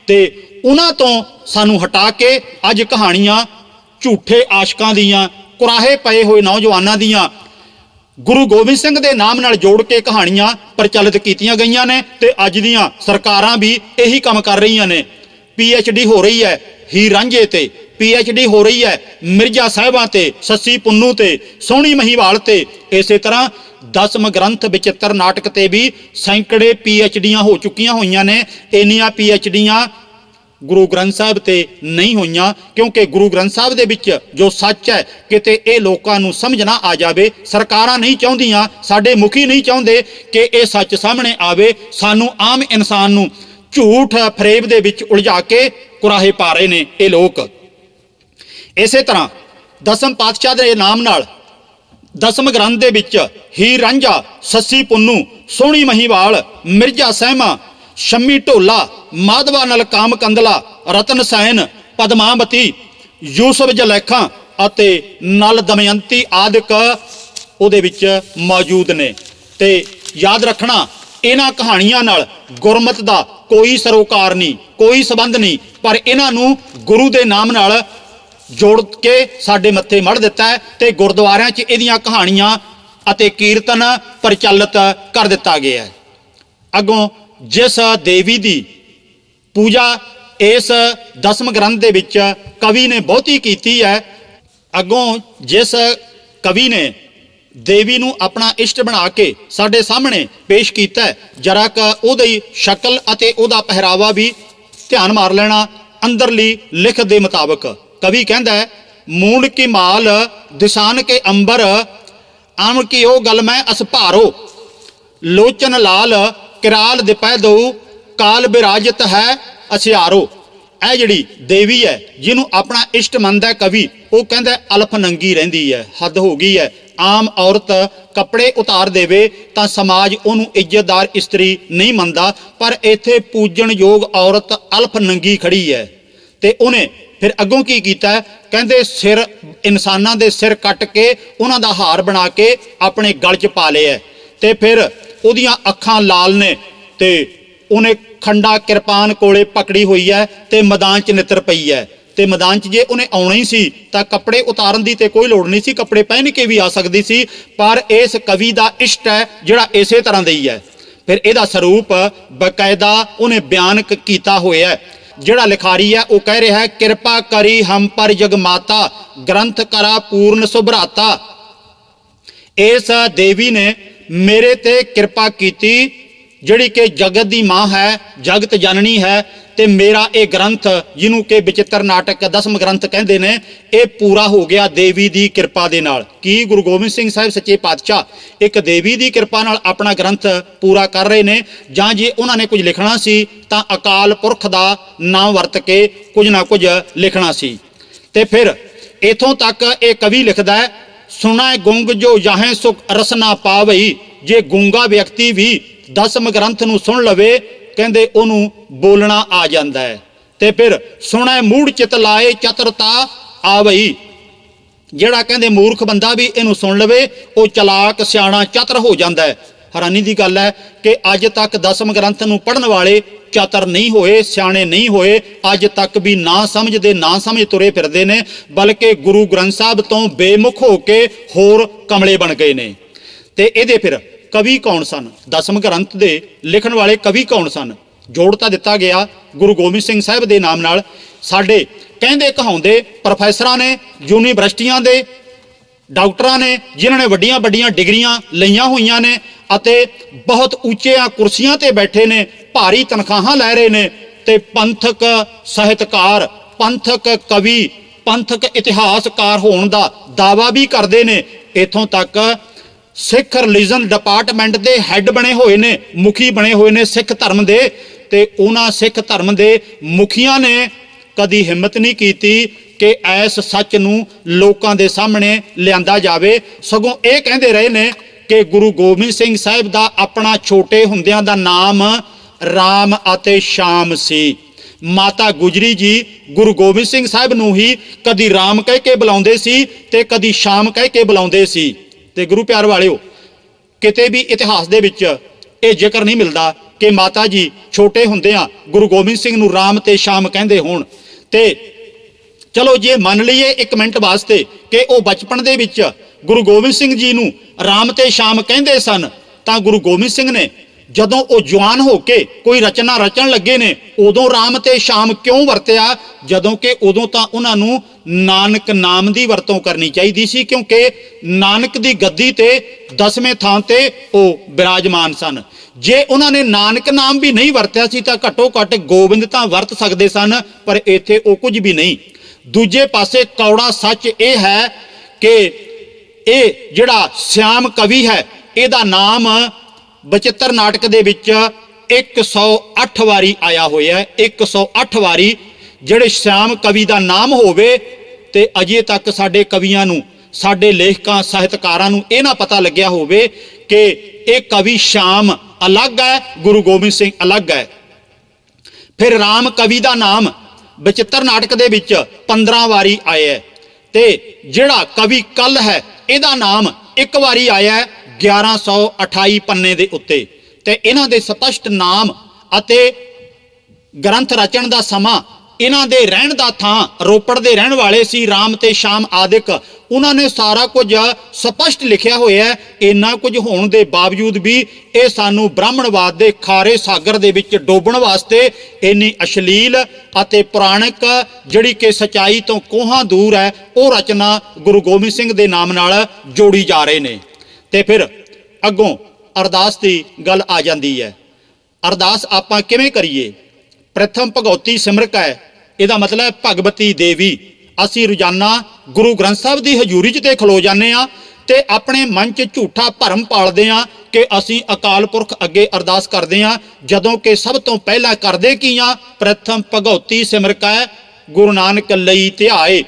ਤੇ ਉਹਨਾਂ ਤੋਂ ਸਾਨੂੰ ਹਟਾ ਕੇ ਅੱਜ ਕਹਾਣੀਆਂ ਝੂਠੇ ਆਸ਼ਕਾਂ ਦੀਆਂ, ਕੁਰਾਹੇ ਪਏ ਹੋਏ ਨੌਜਵਾਨਾਂ ਦੀਆਂ ਗੁਰੂ ਗੋਬਿੰਦ ਸਿੰਘ ਦੇ ਨਾਮ ਨਾਲ ਜੋੜ ਕੇ ਕਹਾਣੀਆਂ ਪ੍ਰਚਲਿਤ ਕੀਤੀਆਂ ਗਈਆਂ ਨੇ। ਤੇ ਅੱਜ ਦੀਆਂ ਸਰਕਾਰਾਂ ਵੀ ਇਹੀ ਕੰਮ ਕਰ ਰਹੀਆਂ ਨੇ। PhD ਹੋ ਰਹੀ ਹੈ ਹੀਰ ਰਾਂਝੇ ਤੇ, PhD ਹੋ ਰਹੀ ਹੈ ਮਿਰਜ਼ਾ ਸਾਹਿਬਾਂ ਤੇ, ਸੱਸੀ ਪੁੰਨੂ ਤੇ, ਸੋਹਣੀ ਮਹੀਵਾਲ ਤੇ। ਇਸੇ ਤਰ੍ਹਾਂ ਦਸਮ ਗ੍ਰੰਥ ਵਿਚਿੱਤਰ ਨਾਟਕ ਤੇ ਵੀ ਸੈਂਕੜੇ PhDਆਂ ਹੋ ਚੁੱਕੀਆਂ ਹੋਈਆਂ ਨੇ। ਇੰਨੀਆਂ PhDਆਂ ਗੁਰੂ ਗ੍ਰੰਥ ਸਾਹਿਬ ਤੇ ਨਹੀਂ ਹੋਈਆਂ, ਕਿਉਂਕਿ ਗੁਰੂ ਗ੍ਰੰਥ ਸਾਹਿਬ ਦੇ ਵਿੱਚ ਜੋ ਸੱਚ ਹੈ ਕਿਤੇ ਇਹ ਲੋਕਾਂ ਨੂੰ ਸਮਝ ਨਾ ਆ ਜਾਵੇ। ਸਰਕਾਰਾਂ ਨਹੀਂ ਚਾਹੁੰਦੀਆਂ, ਸਾਡੇ ਮੁਖੀ ਨਹੀਂ ਚਾਹੁੰਦੇ ਕਿ ਇਹ ਸੱਚ ਸਾਹਮਣੇ ਆਵੇ। ਸਾਨੂੰ ਆਮ ਇਨਸਾਨ ਨੂੰ ਝੂਠ ਫਰੇਬ ਦੇ ਵਿੱਚ ਉਲਝਾ ਕੇ ਕੁਰਾਹੇ ਪਾ ਰਹੇ ਨੇ ਇਹ ਲੋਕ। ਇਸੇ ਤਰ੍ਹਾਂ ਦਸਮ ਪਾਤਸ਼ਾਹ ਦੇ ਨਾਮ ਨਾਲ ਦਸਮ ਗ੍ਰੰਥ ਦੇ ਵਿੱਚ ਹੀਰ ਰਾਂਝਾ, ਸੱਸੀ ਪੁੰਨੂ, ਸੋਹਣੀ ਮਹੀਵਾਲ, ਮਿਰਜ਼ਾ ਸਹਿਮਾ, ਸ਼ੰਮੀ ਢੋਲਾ, ਮਾਧਵਾ ਨਲ ਕਾਮ ਕੰਦਲਾ, ਰਤਨ ਸੈਨ, ਪਦਮਾਵਤੀ, ਯੂਸਫ ਜਲੈਖਾਂ ਅਤੇ ਨਲ ਦਮਯੰਤੀ ਆਦਿਕ ਉਹਦੇ ਵਿੱਚ ਮੌਜੂਦ ਨੇ। ਤੇ ਯਾਦ ਰੱਖਣਾ, ਇਹਨਾਂ ਕਹਾਣੀਆਂ ਨਾਲ ਗੁਰਮਤ ਦਾ ਕੋਈ ਸਰੋਕਾਰ ਨਹੀਂ, ਕੋਈ ਸੰਬੰਧ ਨਹੀਂ, ਪਰ ਇਹਨਾਂ ਨੂੰ ਗੁਰੂ ਦੇ ਨਾਮ ਨਾਲ ਜੋੜ ਕੇ ਸਾਡੇ ਮੱਥੇ ਮੜ ਦਿੱਤਾ ਹੈ ਤੇ ਗੁਰਦੁਆਰਿਆਂ 'ਚ ਇਹਦੀਆਂ ਕਹਾਣੀਆਂ ਅਤੇ ਕੀਰਤਨ ਪ੍ਰਚਲਿਤ ਕਰ ਦਿੱਤਾ ਗਿਆ ਹੈ। ਅੱਗੋਂ ਜਿਸ ਦੇਵੀ ਦੀ ਪੂਜਾ ਇਸ ਦਸਮ ਗ੍ਰੰਥ ਦੇ ਵਿੱਚ ਕਵੀ ਨੇ ਬਹੁਤੀ ਕੀਤੀ ਹੈ, ਅੱਗੋਂ ਜਿਸ ਕਵੀ ਨੇ ਦੇਵੀ ਨੂੰ ਆਪਣਾ ਇਸ਼ਟ ਬਣਾ ਕੇ ਸਾਡੇ ਸਾਹਮਣੇ ਪੇਸ਼ ਕੀਤਾ, ਜਰਾ ਕ ਉਹਦੀ ਸ਼ਕਲ ਅਤੇ ਉਹਦਾ ਪਹਿਰਾਵਾ ਵੀ ਧਿਆਨ ਮਾਰ ਲੈਣਾ। ਅੰਦਰਲੀ ਲਿਖਤ ਦੇ ਮੁਤਾਬਕ ਕਵੀ ਕਹਿੰਦਾ ਹੈ, ਮੂਲ ਕੀ ਮਾਲ ਦਿਸ਼ਾਨ ਕੇ ਅੰਬਰ, ਆਮ ਕੀ ਉਹ ਗਲ ਮੈਂ ਅਸਭਾਰੋ, ਲੋਚਨ ਲਾਲ ਕਿਰਾਲ ਦਿਪੈ ਦਊ, ਕਾਲ ਬਿਰਾਜਤ ਹੈ ਅਸਿਆਰੋ। ਇਹ ਜਿਹੜੀ ਦੇਵੀ ਹੈ ਜਿਹਨੂੰ ਆਪਣਾ ਇਸ਼ਟ ਮੰਨਦਾ ਕਵੀ, ਉਹ ਕਹਿੰਦਾ ਅਲਫ ਨੰਗੀ ਰਹਿੰਦੀ ਹੈ, ਹੱਦ ਹੋ ਗਈ ਹੈ। ਆਮ ਔਰਤ ਕੱਪੜੇ ਉਤਾਰ ਦੇਵੇ ਤਾਂ ਸਮਾਜ ਉਹਨੂੰ ਇੱਜ਼ਤਦਾਰ ਇਸਤਰੀ ਨਹੀਂ ਮੰਨਦਾ, ਪਰ ਇੱਥੇ ਪੂਜਣਯੋਗ ਔਰਤ ਅਲਫ ਨੰਗੀ ਖੜੀ ਹੈ। ਤੇ ਉਹਨੇ ਫਿਰ ਅੱਗੋਂ ਕੀ ਕੀਤਾ, ਕਹਿੰਦੇ ਸਿਰ, ਇਨਸਾਨਾਂ ਦੇ ਸਿਰ ਕੱਟ ਕੇ ਉਹਨਾਂ ਦਾ ਹਾਰ ਬਣਾ ਕੇ ਆਪਣੇ ਗਲ 'ਚ ਪਾ ਲਿਆ। ਤੇ ਫਿਰ ਉਹਦੀਆਂ ਅੱਖਾਂ ਲਾਲ ਨੇ ਤੇ ਉਹਨੇ ਖੰਡਾ ਕਿਰਪਾਨ ਕੋਲੇ ਪਕੜੀ ਹੋਈ ਹੈ ਤੇ ਮੈਦਾਨ 'ਚ ਨਿੱਤਰ ਪਈ ਹੈ। ਤੇ ਮੈਦਾਨ 'ਚ ਜੇ ਉਹਨੇ ਆਉਣਾ ਹੀ ਸੀ ਤਾਂ ਕੱਪੜੇ ਉਤਾਰਨ ਦੀ ਤੇ ਕੋਈ ਲੋੜ ਨਹੀਂ ਸੀ, ਕੱਪੜੇ ਪਹਿਨ ਕੇ ਵੀ ਆ ਸਕਦੀ ਸੀ, ਪਰ ਇਸ ਕਵੀ ਦਾ ਇਸ਼ਟ ਹੈ ਜਿਹੜਾ ਇਸੇ ਤਰ੍ਹਾਂ ਦਾ ਹੀ ਹੈ। ਫਿਰ ਇਹਦਾ ਸਰੂਪ ਬਕਾਇਦਾ ਉਹਨੇ ਬਿਆਨ ਕੀਤਾ ਹੋਇਆ ਹੈ। ਜਿਹੜਾ ਲਿਖਾਰੀ ਹੈ ਉਹ ਕਹਿ ਰਿਹਾ ਹੈ, ਕਿਰਪਾ ਕਰੀ ਹਮ ਪਰ ਜਗ ਮਾਤਾ, ਗ੍ਰੰਥ ਕਰਾ ਪੂਰਨ ਸੁਭਰਾਤਾ। ਇਸ ਦੇਵੀ ਨੇ ਮੇਰੇ ਤੇ ਕਿਰਪਾ ਕੀਤੀ, ਜਿਹੜੀ ਕਿ ਜਗਤ ਦੀ ਮਾਂ ਹੈ, ਜਗਤ ਜਨਨੀ ਹੈ, ਤੇ ਮੇਰਾ ਇਹ ਗ੍ਰੰਥ ਜਿਹਨੂੰ ਕਿ ਵਿਚਿੱਤਰ ਨਾਟਕ ਦਸਮ ਗ੍ਰੰਥ ਕਹਿੰਦੇ ਨੇ, ਇਹ ਪੂਰਾ ਹੋ ਗਿਆ ਦੇਵੀ ਦੀ ਕਿਰਪਾ ਦੇ ਨਾਲ। ਕੀ ਗੁਰੂ ਗੋਬਿੰਦ ਸਿੰਘ ਸਾਹਿਬ ਸੱਚੇ ਪਾਤਸ਼ਾਹ ਇੱਕ ਦੇਵੀ ਦੀ ਕਿਰਪਾ ਨਾਲ ਆਪਣਾ ਗ੍ਰੰਥ ਪੂਰਾ ਕਰ ਰਹੇ ਨੇ, ਜਾਂ ਜੇ ਉਹਨਾਂ ਨੇ ਕੁਝ ਲਿਖਣਾ ਸੀ ਤਾਂ ਅਕਾਲ ਪੁਰਖ ਦਾ ਨਾਮ ਵਰਤ ਕੇ ਕੁਝ ਨਾ ਕੁਝ ਲਿਖਣਾ ਸੀ। ਤੇ ਫਿਰ ਇਥੋਂ ਤੱਕ ਇਹ ਕਵੀ ਲਿਖਦਾ ਹੈ, ਸੁਣਾ ਗੁੰਗ ਜੋ ਜਾਹੇ ਸੁਖ ਰਸ ਨਾ ਪਾਵਈ। ਜੇ ਗੂੰਗਾ ਵਿਅਕਤੀ ਵੀ ਦਸਮ ਗ੍ਰੰਥ ਨੂੰ ਸੁਣ ਲਵੇ, ਕਹਿੰਦੇ ਉਹਨੂੰ ਬੋਲਣਾ ਆ ਜਾਂਦਾ ਹੈ। ਤੇ ਫਿਰ ਸੁਣੈ ਮੂੜ ਚਿਤ ਲਾਏ ਚਤਰਤਾ ਆਵਈ। ਜਿਹੜਾ ਕਹਿੰਦੇ ਮੂਰਖ ਬੰਦਾ ਵੀ ਇਹਨੂੰ ਸੁਣ ਲਵੇ, ਉਹ ਚਲਾਕ ਸਿਆਣਾ ਚਤਰ ਹੋ ਜਾਂਦਾ ਹੈ। ਹੈਰਾਨੀ ਦੀ ਗੱਲ ਹੈ ਕਿ ਅੱਜ ਤੱਕ ਦਸਮ ਗ੍ਰੰਥ ਨੂੰ ਪੜ੍ਹਨ ਵਾਲੇ ਚਤਰ ਨਹੀਂ ਹੋਏ, ਸਿਆਣੇ ਨਹੀਂ ਹੋਏ। ਅੱਜ ਤੱਕ ਵੀ ਨਾ ਸਮਝਦੇ, ਨਾ ਸਮਝ ਤੁਰੇ ਫਿਰਦੇ ਨੇ, ਬਲਕਿ ਗੁਰੂ ਗ੍ਰੰਥ ਸਾਹਿਬ ਤੋਂ ਬੇਮੁਖ ਹੋ ਕੇ ਹੋਰ ਕਮਲੇ ਬਣ ਗਏ ਨੇ। ਤੇ ਇਹਦੇ ਫਿਰ ਕਵੀ ਕੌਣ ਸਨ? ਦਸਮ ਗ੍ਰੰਥ ਦੇ ਲਿਖਣ ਵਾਲੇ ਕਵੀ ਕੌਣ ਸਨ? ਜੋੜ ਤਾਂ ਦਿੱਤਾ ਗਿਆ ਗੁਰੂ ਗੋਬਿੰਦ ਸਿੰਘ ਸਾਹਿਬ ਦੇ ਨਾਮ ਨਾਲ। ਸਾਡੇ ਕਹਿੰਦੇ ਕਹਾਉਂਦੇ ਪ੍ਰੋਫੈਸਰਾਂ ਨੇ, ਯੂਨੀਵਰਸਿਟੀਆਂ ਦੇ ਡਾਕਟਰਾਂ ਨੇ, ਜਿਨ੍ਹਾਂ ਨੇ ਵੱਡੀਆਂ ਵੱਡੀਆਂ ਡਿਗਰੀਆਂ ਲਈਆਂ ਹੋਈਆਂ ਨੇ ਅਤੇ ਬਹੁਤ ਉੱਚੀਆਂ ਕੁਰਸੀਆਂ ਤੇ ਬੈਠੇ ਨੇ, ਭਾਰੀ ਤਨਖਾਹਾਂ ਲੈ ਰਹੇ ਨੇ, ਤੇ ਪੰਥਕ ਸਾਹਿਤਕਾਰ, ਪੰਥਕ ਕਵੀ, ਪੰਥਕ ਇਤਿਹਾਸਕਾਰ ਹੋਣ ਦਾ ਦਾਅਵਾ ਵੀ ਕਰਦੇ ਨੇ। ਇੱਥੋਂ ਤੱਕ ਸਿੱਖ ਰਿਲੀਜਨ ਡਿਪਾਰਟਮੈਂਟ ਦੇ ਹੈੱਡ ਬਣੇ ਹੋਏ ਨੇ, ਮੁਖੀ ਬਣੇ ਹੋਏ ਨੇ ਸਿੱਖ ਧਰਮ ਦੇ, ਤੇ ਉਹਨਾਂ ਸਿੱਖ ਧਰਮ ਦੇ ਮੁਖੀਆਂ ਨੇ ਕਦੀ ਹਿੰਮਤ ਨਹੀਂ ਕੀਤੀ ਕਿ ਇਸ ਸੱਚ ਨੂੰ ਲੋਕਾਂ ਦੇ ਸਾਹਮਣੇ ਲਿਆਂਦਾ ਜਾਵੇ। ਸਗੋਂ ਇਹ ਕਹਿੰਦੇ ਰਹੇ ਨੇ ਕਿ ਗੁਰੂ ਗੋਬਿੰਦ ਸਿੰਘ ਸਾਹਿਬ ਦਾ ਆਪਣਾ ਛੋਟੇ ਹੁੰਦਿਆਂ ਦਾ ਨਾਮ ਰਾਮ ਅਤੇ ਸ਼ਾਮ ਸੀ। ਮਾਤਾ ਗੁਜਰੀ ਜੀ ਗੁਰੂ ਗੋਬਿੰਦ ਸਿੰਘ ਸਾਹਿਬ ਨੂੰ ਹੀ ਕਦੀ ਰਾਮ ਕਹਿ ਕੇ ਬੁਲਾਉਂਦੇ ਸੀ ਤੇ ਕਦੀ ਸ਼ਾਮ ਕਹਿ ਕੇ ਬੁਲਾਉਂਦੇ ਸੀ। ਤੇ ਗੁਰੂ ਪਿਆਰ ਵਾਲਿਓ, ਕਿਤੇ ਵੀ ਇਤਿਹਾਸ ਦੇ ਵਿੱਚ ਇਹ ਜ਼ਿਕਰ ਨਹੀਂ ਮਿਲਦਾ ਕਿ ਮਾਤਾ ਜੀ ਛੋਟੇ ਹੁੰਦਿਆਂ ਗੁਰੂ ਗੋਬਿੰਦ ਸਿੰਘ ਨੂੰ ਰਾਮ ਤੇ ਸ਼ਾਮ ਕਹਿੰਦੇ ਹੋਣ। ਤੇ ਚਲੋ ਜੇ ਮੰਨ ਲਈਏ ਇੱਕ ਮਿੰਟ ਵਾਸਤੇ ਕਿ ਉਹ ਬਚਪਨ ਦੇ ਵਿੱਚ ਗੁਰੂ ਗੋਬਿੰਦ ਸਿੰਘ ਜੀ ਨੂੰ ਰਾਮ ਤੇ ਸ਼ਾਮ ਕਹਿੰਦੇ ਸਨ, ਤਾਂ ਗੁਰੂ ਗੋਬਿੰਦ ਸਿੰਘ ਨੇ ਜਦੋਂ ਉਹ ਜਵਾਨ ਹੋ ਕੇ ਕੋਈ ਰਚਨਾ ਰਚਣ ਲੱਗੇ ਨੇ, ਉਦੋਂ ਰਾਮ ਤੇ ਸ਼ਾਮ ਕਿਉਂ ਵਰਤਿਆ? ਜਦੋਂ ਕਿ ਉਦੋਂ ਤਾਂ ਉਹਨਾਂ ਨੂੰ ਨਾਨਕ ਨਾਮ ਦੀ ਵਰਤੋਂ ਕਰਨੀ ਚਾਹੀਦੀ ਸੀ, ਕਿਉਂਕਿ ਨਾਨਕ ਦੀ ਗੱਦੀ ਤੇ 10ਵੇਂ ਥਾਂ ਤੇ ਉਹ ਬਿਰਾਜਮਾਨ ਸਨ। ਜੇ ਉਹਨਾਂ ਨੇ ਨਾਨਕ ਨਾਮ ਵੀ ਨਹੀਂ ਵਰਤਿਆ ਸੀ ਤਾਂ ਘੱਟੋ ਘੱਟ ਗੋਬਿੰਦ ਤਾਂ ਵਰਤ ਸਕਦੇ ਸਨ, ਪਰ ਇੱਥੇ ਉਹ ਕੁਝ ਵੀ ਨਹੀਂ। ਦੂਜੇ ਪਾਸੇ ਕੌੜਾ ਸੱਚ ਇਹ ਹੈ ਕਿ ਇਹ ਜਿਹੜਾ ਸਿਆਮ ਕਵੀ ਹੈ, ਇਹਦਾ ਨਾਮ ਬਚਿੱਤਰ ਨਾਟਕ ਦੇ ਵਿੱਚ 108 ਵਾਰੀ ਆਇਆ ਹੋਇਆ ਹੈ। 108 ਵਾਰੀ ਜਿਹੜੇ ਸਿਆਮ ਕਵੀ ਦਾ ਨਾਮ ਹੋਵੇ, ਤੇ ਅਜੇ ਤੱਕ ਸਾਡੇ ਕਵੀਆਂ ਨੂੰ, ਸਾਡੇ ਲੇਖਕਾਂ ਸਾਹਿਤਕਾਰਾਂ ਨੂੰ ਇਹ ਨਾ ਪਤਾ ਲੱਗਿਆ ਹੋਵੇ ਕਿ ਇਹ ਕਵੀ ਸ਼ਾਮ ਅਲੱਗ ਹੈ, ਗੁਰੂ ਗੋਬਿੰਦ ਸਿੰਘ ਅਲੱਗ ਹੈ। ਫਿਰ ਰਾਮ ਕਵੀ ਦਾ ਨਾਮ ਬਚਿੱਤਰ ਨਾਟਕ ਦੇ ਵਿੱਚ 15 ਵਾਰੀ ਆਇਆ ਹੈ, ਤੇ ਜਿਹੜਾ ਕਵੀ ਕੱਲ ਹੈ ਇਹਦਾ ਨਾਮ ਇੱਕ ਵਾਰੀ ਆਇਆ 1128 ਪੰਨੇ ਦੇ ਉੱਤੇ। ਤੇ ਇਹਨਾਂ ਦੇ ਸਪਸ਼ਟ ਨਾਮ ਅਤੇ ਗ੍ਰੰਥ ਰਚਣ ਦਾ ਸਮਾਂ, ਇਹਨਾਂ ਦੇ ਰਹਿਣ ਦਾ ਥਾਂ ਰੋਪੜ ਦੇ ਰਹਿਣ ਵਾਲੇ ਸੀ, ਰਾਮ ਤੇ ਸ਼ਾਮ ਆਦਿਕ। ਉਹਨਾਂ ਨੇ ਸਾਰਾ ਕੁਝ ਸਪਸ਼ਟ ਲਿਖਿਆ ਹੋਇਆ। ਇੰਨਾ ਕੁਝ ਹੋਣ ਦੇ ਬਾਵਜੂਦ ਵੀ ਇਹ ਸਾਨੂੰ ਬ੍ਰਾਹਮਣਵਾਦ ਦੇ ਖਾਰੇ ਸਾਗਰ ਦੇ ਵਿੱਚ ਡੋਬਣ ਵਾਸਤੇ ਇੰਨੀ ਅਸ਼ਲੀਲ ਅਤੇ ਪੁਰਾਣਿਕ, ਜਿਹੜੀ ਕਿ ਸਚਾਈ ਤੋਂ ਕੋਹਾਂ ਦੂਰ ਹੈ, ਉਹ ਰਚਨਾ ਗੁਰੂ ਗੋਬਿੰਦ ਸਿੰਘ ਦੇ ਨਾਮ ਨਾਲ ਜੋੜੀ ਜਾ ਰਹੇ ਨੇ। ਤੇ ਫਿਰ ਅੱਗੋਂ ਅਰਦਾਸ ਦੀ ਗੱਲ ਆ ਜਾਂਦੀ ਹੈ। ਅਰਦਾਸ ਆਪਾਂ ਕਿਵੇਂ ਕਰੀਏ? ਪ੍ਰਥਮ ਭਗਉਤੀ ਸਿਮਰਕ ਹੈ, ਇਹਦਾ ਮਤਲਬ ਭਗਵਤੀ ਦੇਵੀ। ਅਸੀਂ ਰੋਜ਼ਾਨਾ ਗੁਰੂ ਗ੍ਰੰਥ ਸਾਹਿਬ ਦੀ ਹਜ਼ੂਰੀ 'ਚ ਤੇ ਖਲੋ ਜਾਂਦੇ ਆ ਤੇ ਆਪਣੇ ਮਨ 'ਚ ਝੂਠਾ ਭਰਮ ਪਾਲਦੇ ਆ ਕਿ ਅਸੀਂ ਅਕਾਲ ਪੁਰਖ ਅੱਗੇ ਅਰਦਾਸ ਕਰਦੇ ਆ, ਜਦੋਂ ਕਿ ਸਭ ਤੋਂ ਪਹਿਲਾਂ ਕਰਦੇ ਕੀ ਆ? ਪ੍ਰਥਮ ਭਗਉਤੀ ਸਿਮਰਕ ਹੈ, ਗੁਰੂ ਨਾਨਕ ਲਈ ਧਿਆਏ।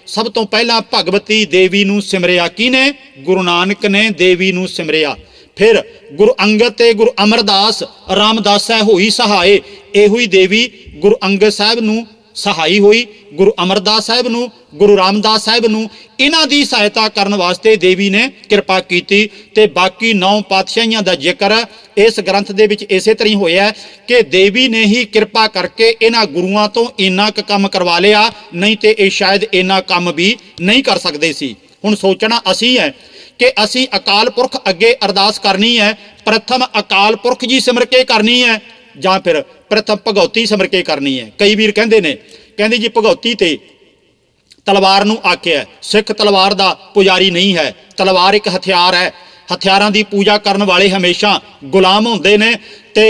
ਸਭ ਤੋਂ ਪਹਿਲਾਂ ਭਗਵਤੀ ਦੇਵੀ ਨੂੰ ਸਿਮਰਿਆ ਕਿਹਨੇ? ਗੁਰੂ ਨਾਨਕ ਨੇ ਦੇਵੀ ਨੂੰ ਸਿਮਰਿਆ। ਫਿਰ ਗੁਰੂ ਅੰਗਦ ਤੇ ਗੁਰੂ ਅਮਰਦਾਸ ਰਾਮਦਾਸੈ ਹੋਈ ਸਹਾਏ। ਇਹੋ ਹੀ ਦੇਵੀ ਗੁਰੂ ਅੰਗਦ ਸਾਹਿਬ ਨੂੰ ਸਹਾਈ ਹੋਈ, ਗੁਰੂ ਅਮਰਦਾਸ ਸਾਹਿਬ ਨੂੰ, ਗੁਰੂ ਰਾਮਦਾਸ ਸਾਹਿਬ ਨੂੰ। ਇਹਨਾਂ ਦੀ ਸਹਾਇਤਾ ਕਰਨ ਵਾਸਤੇ ਦੇਵੀ ਨੇ ਕਿਰਪਾ ਕੀਤੀ। ਤੇ ਬਾਕੀ 9 ਪਾਤਸ਼ਾਹੀਆਂ ਦਾ ਜ਼ਿਕਰ ਇਸ ਗ੍ਰੰਥ ਦੇ ਵਿੱਚ ਇਸੇ ਤਰ੍ਹਾਂ ਹੀ ਹੋਇਆ ਕਿ ਦੇਵੀ ਨੇ ਹੀ ਕਿਰਪਾ ਕਰਕੇ ਇਹਨਾਂ ਗੁਰੂਆਂ ਤੋਂ ਇੰਨਾ ਕੁ ਕੰਮ ਕਰਵਾ ਲਿਆ, ਨਹੀਂ ਤੇ ਇਹ ਸ਼ਾਇਦ ਇੰਨਾ ਕੰਮ ਵੀ ਨਹੀਂ ਕਰ ਸਕਦੇ ਸੀ। ਹੁਣ ਸੋਚਣਾ ਅਸੀਂ ਹੈ ਕਿ ਅਸੀਂ ਅਕਾਲ ਪੁਰਖ ਅੱਗੇ ਅਰਦਾਸ ਕਰਨੀ ਹੈ, ਪ੍ਰਥਮ ਅਕਾਲ ਪੁਰਖ ਜੀ ਸਿਮਰ ਕੇ ਕਰਨੀ ਹੈ ਜਾਂ ਫਿਰ ਪ੍ਰਥਮ ਭਗਉਤੀ ਸਿਮਰ ਕੇ ਕਰਨੀ ਹੈ। ਕਈ ਵੀਰ ਕਹਿੰਦੇ ਨੇ, ਕਹਿੰਦੇ ਜੀ ਭਗਉਤੀ ਤੇ ਤਲਵਾਰ ਨੂੰ ਆਖਿਆ, ਸਿੱਖ ਤਲਵਾਰ ਦਾ ਪੁਜਾਰੀ ਨਹੀਂ ਹੈ, ਤਲਵਾਰ ਇੱਕ ਹਥਿਆਰ ਹੈ। ਹਥਿਆਰਾਂ ਦੀ ਪੂਜਾ ਕਰਨ ਵਾਲੇ ਹਮੇਸ਼ਾ ਗੁਲਾਮ ਹੁੰਦੇ ਨੇ ਤੇ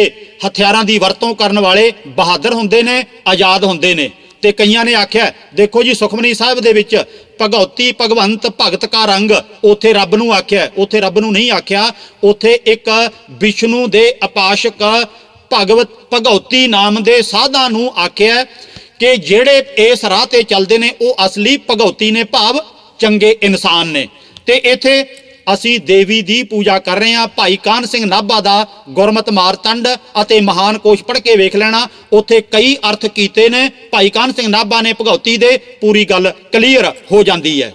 ਹਥਿਆਰਾਂ ਦੀ ਵਰਤੋਂ ਕਰਨ ਵਾਲੇ ਬਹਾਦਰ ਹੁੰਦੇ ਨੇ, ਆਜ਼ਾਦ ਹੁੰਦੇ ਨੇ। ਤੇ ਕਈਆਂ ਨੇ ਆਖਿਆ, ਦੇਖੋ ਜੀ ਸੁਖਮਨੀ ਸਾਹਿਬ ਦੇ ਵਿੱਚ ਭਗਉਤੀ ਭਗਵੰਤ ਭਗਤ ਕਾ ਰੰਗ, ਉੱਥੇ ਰੱਬ ਨੂੰ ਆਖਿਆ, ਉੱਥੇ ਰੱਬ ਨੂੰ ਨਹੀਂ ਆਖਿਆ। ਉੱਥੇ ਇੱਕ ਵਿਸ਼ਨੂੰ ਦੇ ਉਪਾਸ਼ਕ ਭਗਉਤੀ ਨਾਮ ਦੇ ਸਾਧਾਂ ਨੂੰ ਆਖਿਆ ਕਿ ਜਿਹੜੇ ਇਸ ਰਾਹ ਤੇ ਚੱਲਦੇ ਨੇ ਉਹ ਅਸਲੀ ਭਗਉਤੀ ਨੇ, ਭਾਵ ਚੰਗੇ ਇਨਸਾਨ ਨੇ। ਤੇ ਇੱਥੇ ਅਸੀਂ ਦੇਵੀ ਦੀ ਪੂਜਾ ਕਰ ਰਹੇ ਹਾਂ। ਭਾਈ ਕਾਹਨ ਸਿੰਘ ਨਾਭਾ ਦਾ ਗੁਰਮਤਿ ਮਾਰਤੰਡ ਅਤੇ ਮਹਾਨ ਕੋਸ਼ ਪੜ੍ਹ ਕੇ ਵੇਖ ਲੈਣਾ, ਉੱਥੇ ਕਈ ਅਰਥ ਕੀਤੇ ਨੇ ਭਾਈ ਕਾਹਨ ਸਿੰਘ ਨਾਭਾ ਨੇ ਭਗਉਤੀ ਦੇ, ਪੂਰੀ ਗੱਲ ਕਲੀਅਰ ਹੋ ਜਾਂਦੀ ਹੈ।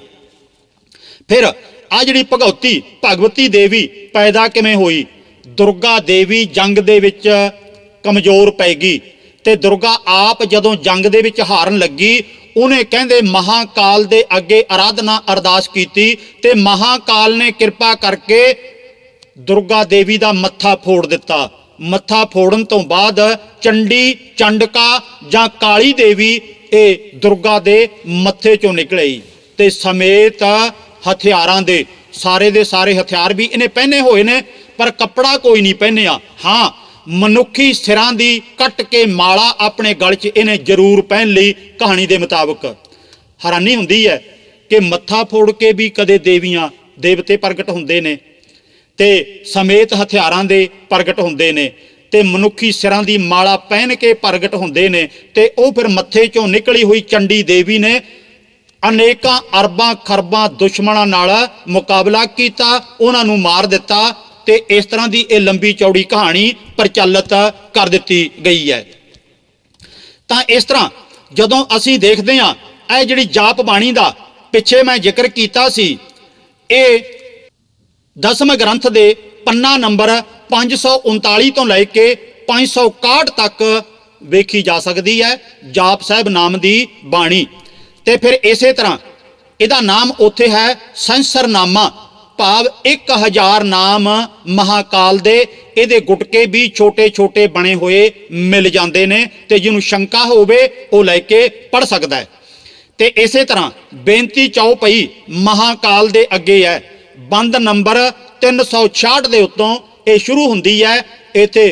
ਫਿਰ ਆ ਜਿਹੜੀ ਭਗਉਤੀ ਭਗਵਤੀ ਦੇਵੀ ਪੈਦਾ ਕਿਵੇਂ ਹੋਈ? ਦੁਰਗਾ ਦੇਵੀ ਜੰਗ ਦੇ ਵਿੱਚ ਕਮਜ਼ੋਰ ਪੈ ਗਈ ਤੇ ਦੁਰਗਾ ਆਪ ਜਦੋਂ ਜੰਗ ਦੇ ਵਿੱਚ ਹਾਰਨ ਲੱਗੀ, ਉਹਨੇ ਕਹਿੰਦੇ ਮਹਾਕਾਲ ਦੇ ਅੱਗੇ ਆਰਾਧਨਾ ਅਰਦਾਸ ਕੀਤੀ ਤੇ ਮਹਾਕਾਲ ਨੇ ਕਿਰਪਾ ਕਰਕੇ ਦੁਰਗਾ ਦੇਵੀ ਦਾ ਮੱਥਾ ਫੋੜ ਦਿੱਤਾ। ਮੱਥਾ ਫੋੜਨ ਤੋਂ ਬਾਅਦ ਚੰਡੀ, ਚੰਡਕਾ ਜਾਂ ਕਾਲੀ ਦੇਵੀ ਇਹ ਦੁਰਗਾ ਦੇ ਮੱਥੇ ਚੋਂ ਨਿਕਲੇ ਤੇ ਸਮੇਤ ਹਥਿਆਰਾਂ ਦੇ ਸਾਰੇ ਹਥਿਆਰ ਵੀ ਇਹਨੇ ਪਹਿਨੇ ਹੋਏ ਨੇ, ਪਰ ਕੱਪੜਾ ਕੋਈ ਨਹੀਂ ਪਹਿਨਿਆ। ਹਾਂ, ਮਨੁੱਖੀ ਸਿਰਾਂ ਦੀ ਕੱਟ ਕੇ ਮਾਲਾ ਆਪਣੇ ਗਲ 'ਚ ਇਹਨੇ ਜ਼ਰੂਰ ਪਹਿਨ ਲਈ। ਕਹਾਣੀ ਦੇ ਮੁਤਾਬਕ ਹੈਰਾਨੀ ਹੁੰਦੀ ਹੈ ਕਿ ਮੱਥਾ ਫੋੜ ਕੇ ਵੀ ਕਦੇ ਦੇਵੀਆਂ ਦੇਵਤੇ ਪ੍ਰਗਟ ਹੁੰਦੇ ਨੇ ਤੇ ਸਮੇਤ ਹਥਿਆਰਾਂ ਦੇ ਪ੍ਰਗਟ ਹੁੰਦੇ ਨੇ, ਤੇ ਮਨੁੱਖੀ ਸਿਰਾਂ ਦੀ ਮਾਲਾ ਪਹਿਨ ਕੇ ਪ੍ਰਗਟ ਹੁੰਦੇ ਨੇ, ਤੇ ਉਹ ਫਿਰ ਮੱਥੇ ਚੋਂ ਨਿਕਲੀ ਹੋਈ ਚੰਡੀ ਦੇਵੀ ਨੇ ਅਨੇਕਾਂ ਅਰਬਾਂ ਖਰਬਾਂ ਦੁਸ਼ਮਣਾਂ ਨਾਲ ਮੁਕਾਬਲਾ ਕੀਤਾ, ਉਹਨਾਂ ਨੂੰ ਮਾਰ ਦਿੱਤਾ। ਤੇ ਇਸ ਤਰ੍ਹਾਂ ਦੀ ਇਹ ਲੰਬੀ ਚੌੜੀ ਕਹਾਣੀ ਪ੍ਰਚਲਿਤ ਕਰ ਦਿੱਤੀ ਗਈ ਹੈ। ਤਾਂ ਇਸ ਤਰ੍ਹਾਂ ਜਦੋਂ ਅਸੀਂ ਦੇਖਦੇ ਹਾਂ, ਇਹ ਜਿਹੜੀ ਜਾਪ ਬਾਣੀ ਦਾ ਪਿੱਛੇ ਮੈਂ ਜ਼ਿਕਰ ਕੀਤਾ ਸੀ, ਇਹ 10ਵੇਂ ਗ੍ਰੰਥ ਦੇ ਪੰਨਾ ਨੰਬਰ 539 ਤੋਂ ਲੈ ਕੇ 561 ਤੱਕ ਵੇਖੀ ਜਾ ਸਕਦੀ ਹੈ, ਜਾਪ ਸਾਹਿਬ ਨਾਮ ਦੀ ਬਾਣੀ। ਤੇ ਫਿਰ ਇਸੇ ਤਰ੍ਹਾਂ ਇਹਦਾ ਨਾਮ ਉੱਥੇ ਹੈ ਸੰਸਰਨਾਮਾ, ਭਾਵ 1000 ਨਾਮ ਮਹਾਕਾਲ ਦੇ। ਇਹਦੇ ਗੁਟਕੇ ਵੀ ਛੋਟੇ ਛੋਟੇ ਬਣੇ ਹੋਏ ਮਿਲ ਜਾਂਦੇ ਨੇ, ਤੇ ਜਿਹਨੂੰ ਸ਼ੰਕਾ ਹੋਵੇ ਉਹ ਲੈ ਕੇ ਪੜ੍ਹ ਸਕਦਾ ਹੈ। ਤੇ ਇਸੇ ਤਰ੍ਹਾਂ ਬੇਨਤੀ ਚੌਪਈ ਮਹਾਕਾਲ ਦੇ ਅੱਗੇ ਹੈ, ਬੰਦ ਨੰਬਰ 366 ਦੇ ਉੱਤੋਂ ਇਹ ਸ਼ੁਰੂ ਹੁੰਦੀ ਹੈ। ਇੱਥੇ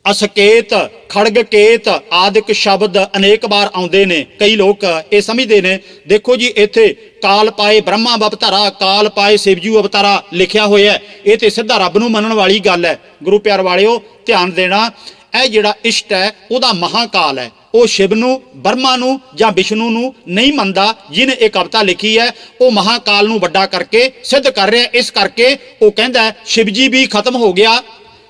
ਅਸਕੇਤ, ਖੜਗਕੇਤ ਆਦਿਕ ਸ਼ਬਦ ਅਨੇਕ ਵਾਰ ਆਉਂਦੇ ਨੇ। ਕਈ ਲੋਕ ਇਹ ਸਮਝਦੇ ਨੇ, ਦੇਖੋ ਜੀ ਇੱਥੇ ਕਾਲ ਪਾਏ ਬ੍ਰਹਮਾ ਅਵਤਾਰਾ, ਕਾਲ ਪਾਏ ਸ਼ਿਵਜੂ ਅਵਤਾਰਾ ਲਿਖਿਆ ਹੋਇਆ, ਇਹ ਤੇ ਸਿੱਧਾ ਰੱਬ ਨੂੰ ਮੰਨਣ ਵਾਲੀ ਗੱਲ ਹੈ। ਗੁਰੂ ਪਿਆਰ ਵਾਲਿਓ ਧਿਆਨ ਦੇਣਾ, ਇਹ ਜਿਹੜਾ ਇਸ਼ਟ ਹੈ ਉਹਦਾ ਮਹਾਕਾਲ ਹੈ, ਉਹ ਸ਼ਿਵ ਨੂੰ, ਬ੍ਰਹਮਾ ਨੂੰ ਜਾਂ ਵਿਸ਼ਨੂੰ ਨੂੰ ਨਹੀਂ ਮੰਨਦਾ। ਜਿਹਨੇ ਇਹ ਕਵਿਤਾ ਲਿਖੀ ਹੈ ਉਹ ਮਹਾਕਾਲ ਨੂੰ ਵੱਡਾ ਕਰਕੇ ਸਿੱਧ ਕਰ ਰਿਹਾ। ਇਸ ਕਰਕੇ ਉਹ ਕਹਿੰਦਾ ਸ਼ਿਵ ਜੀ ਵੀ ਖਤਮ ਹੋ ਗਿਆ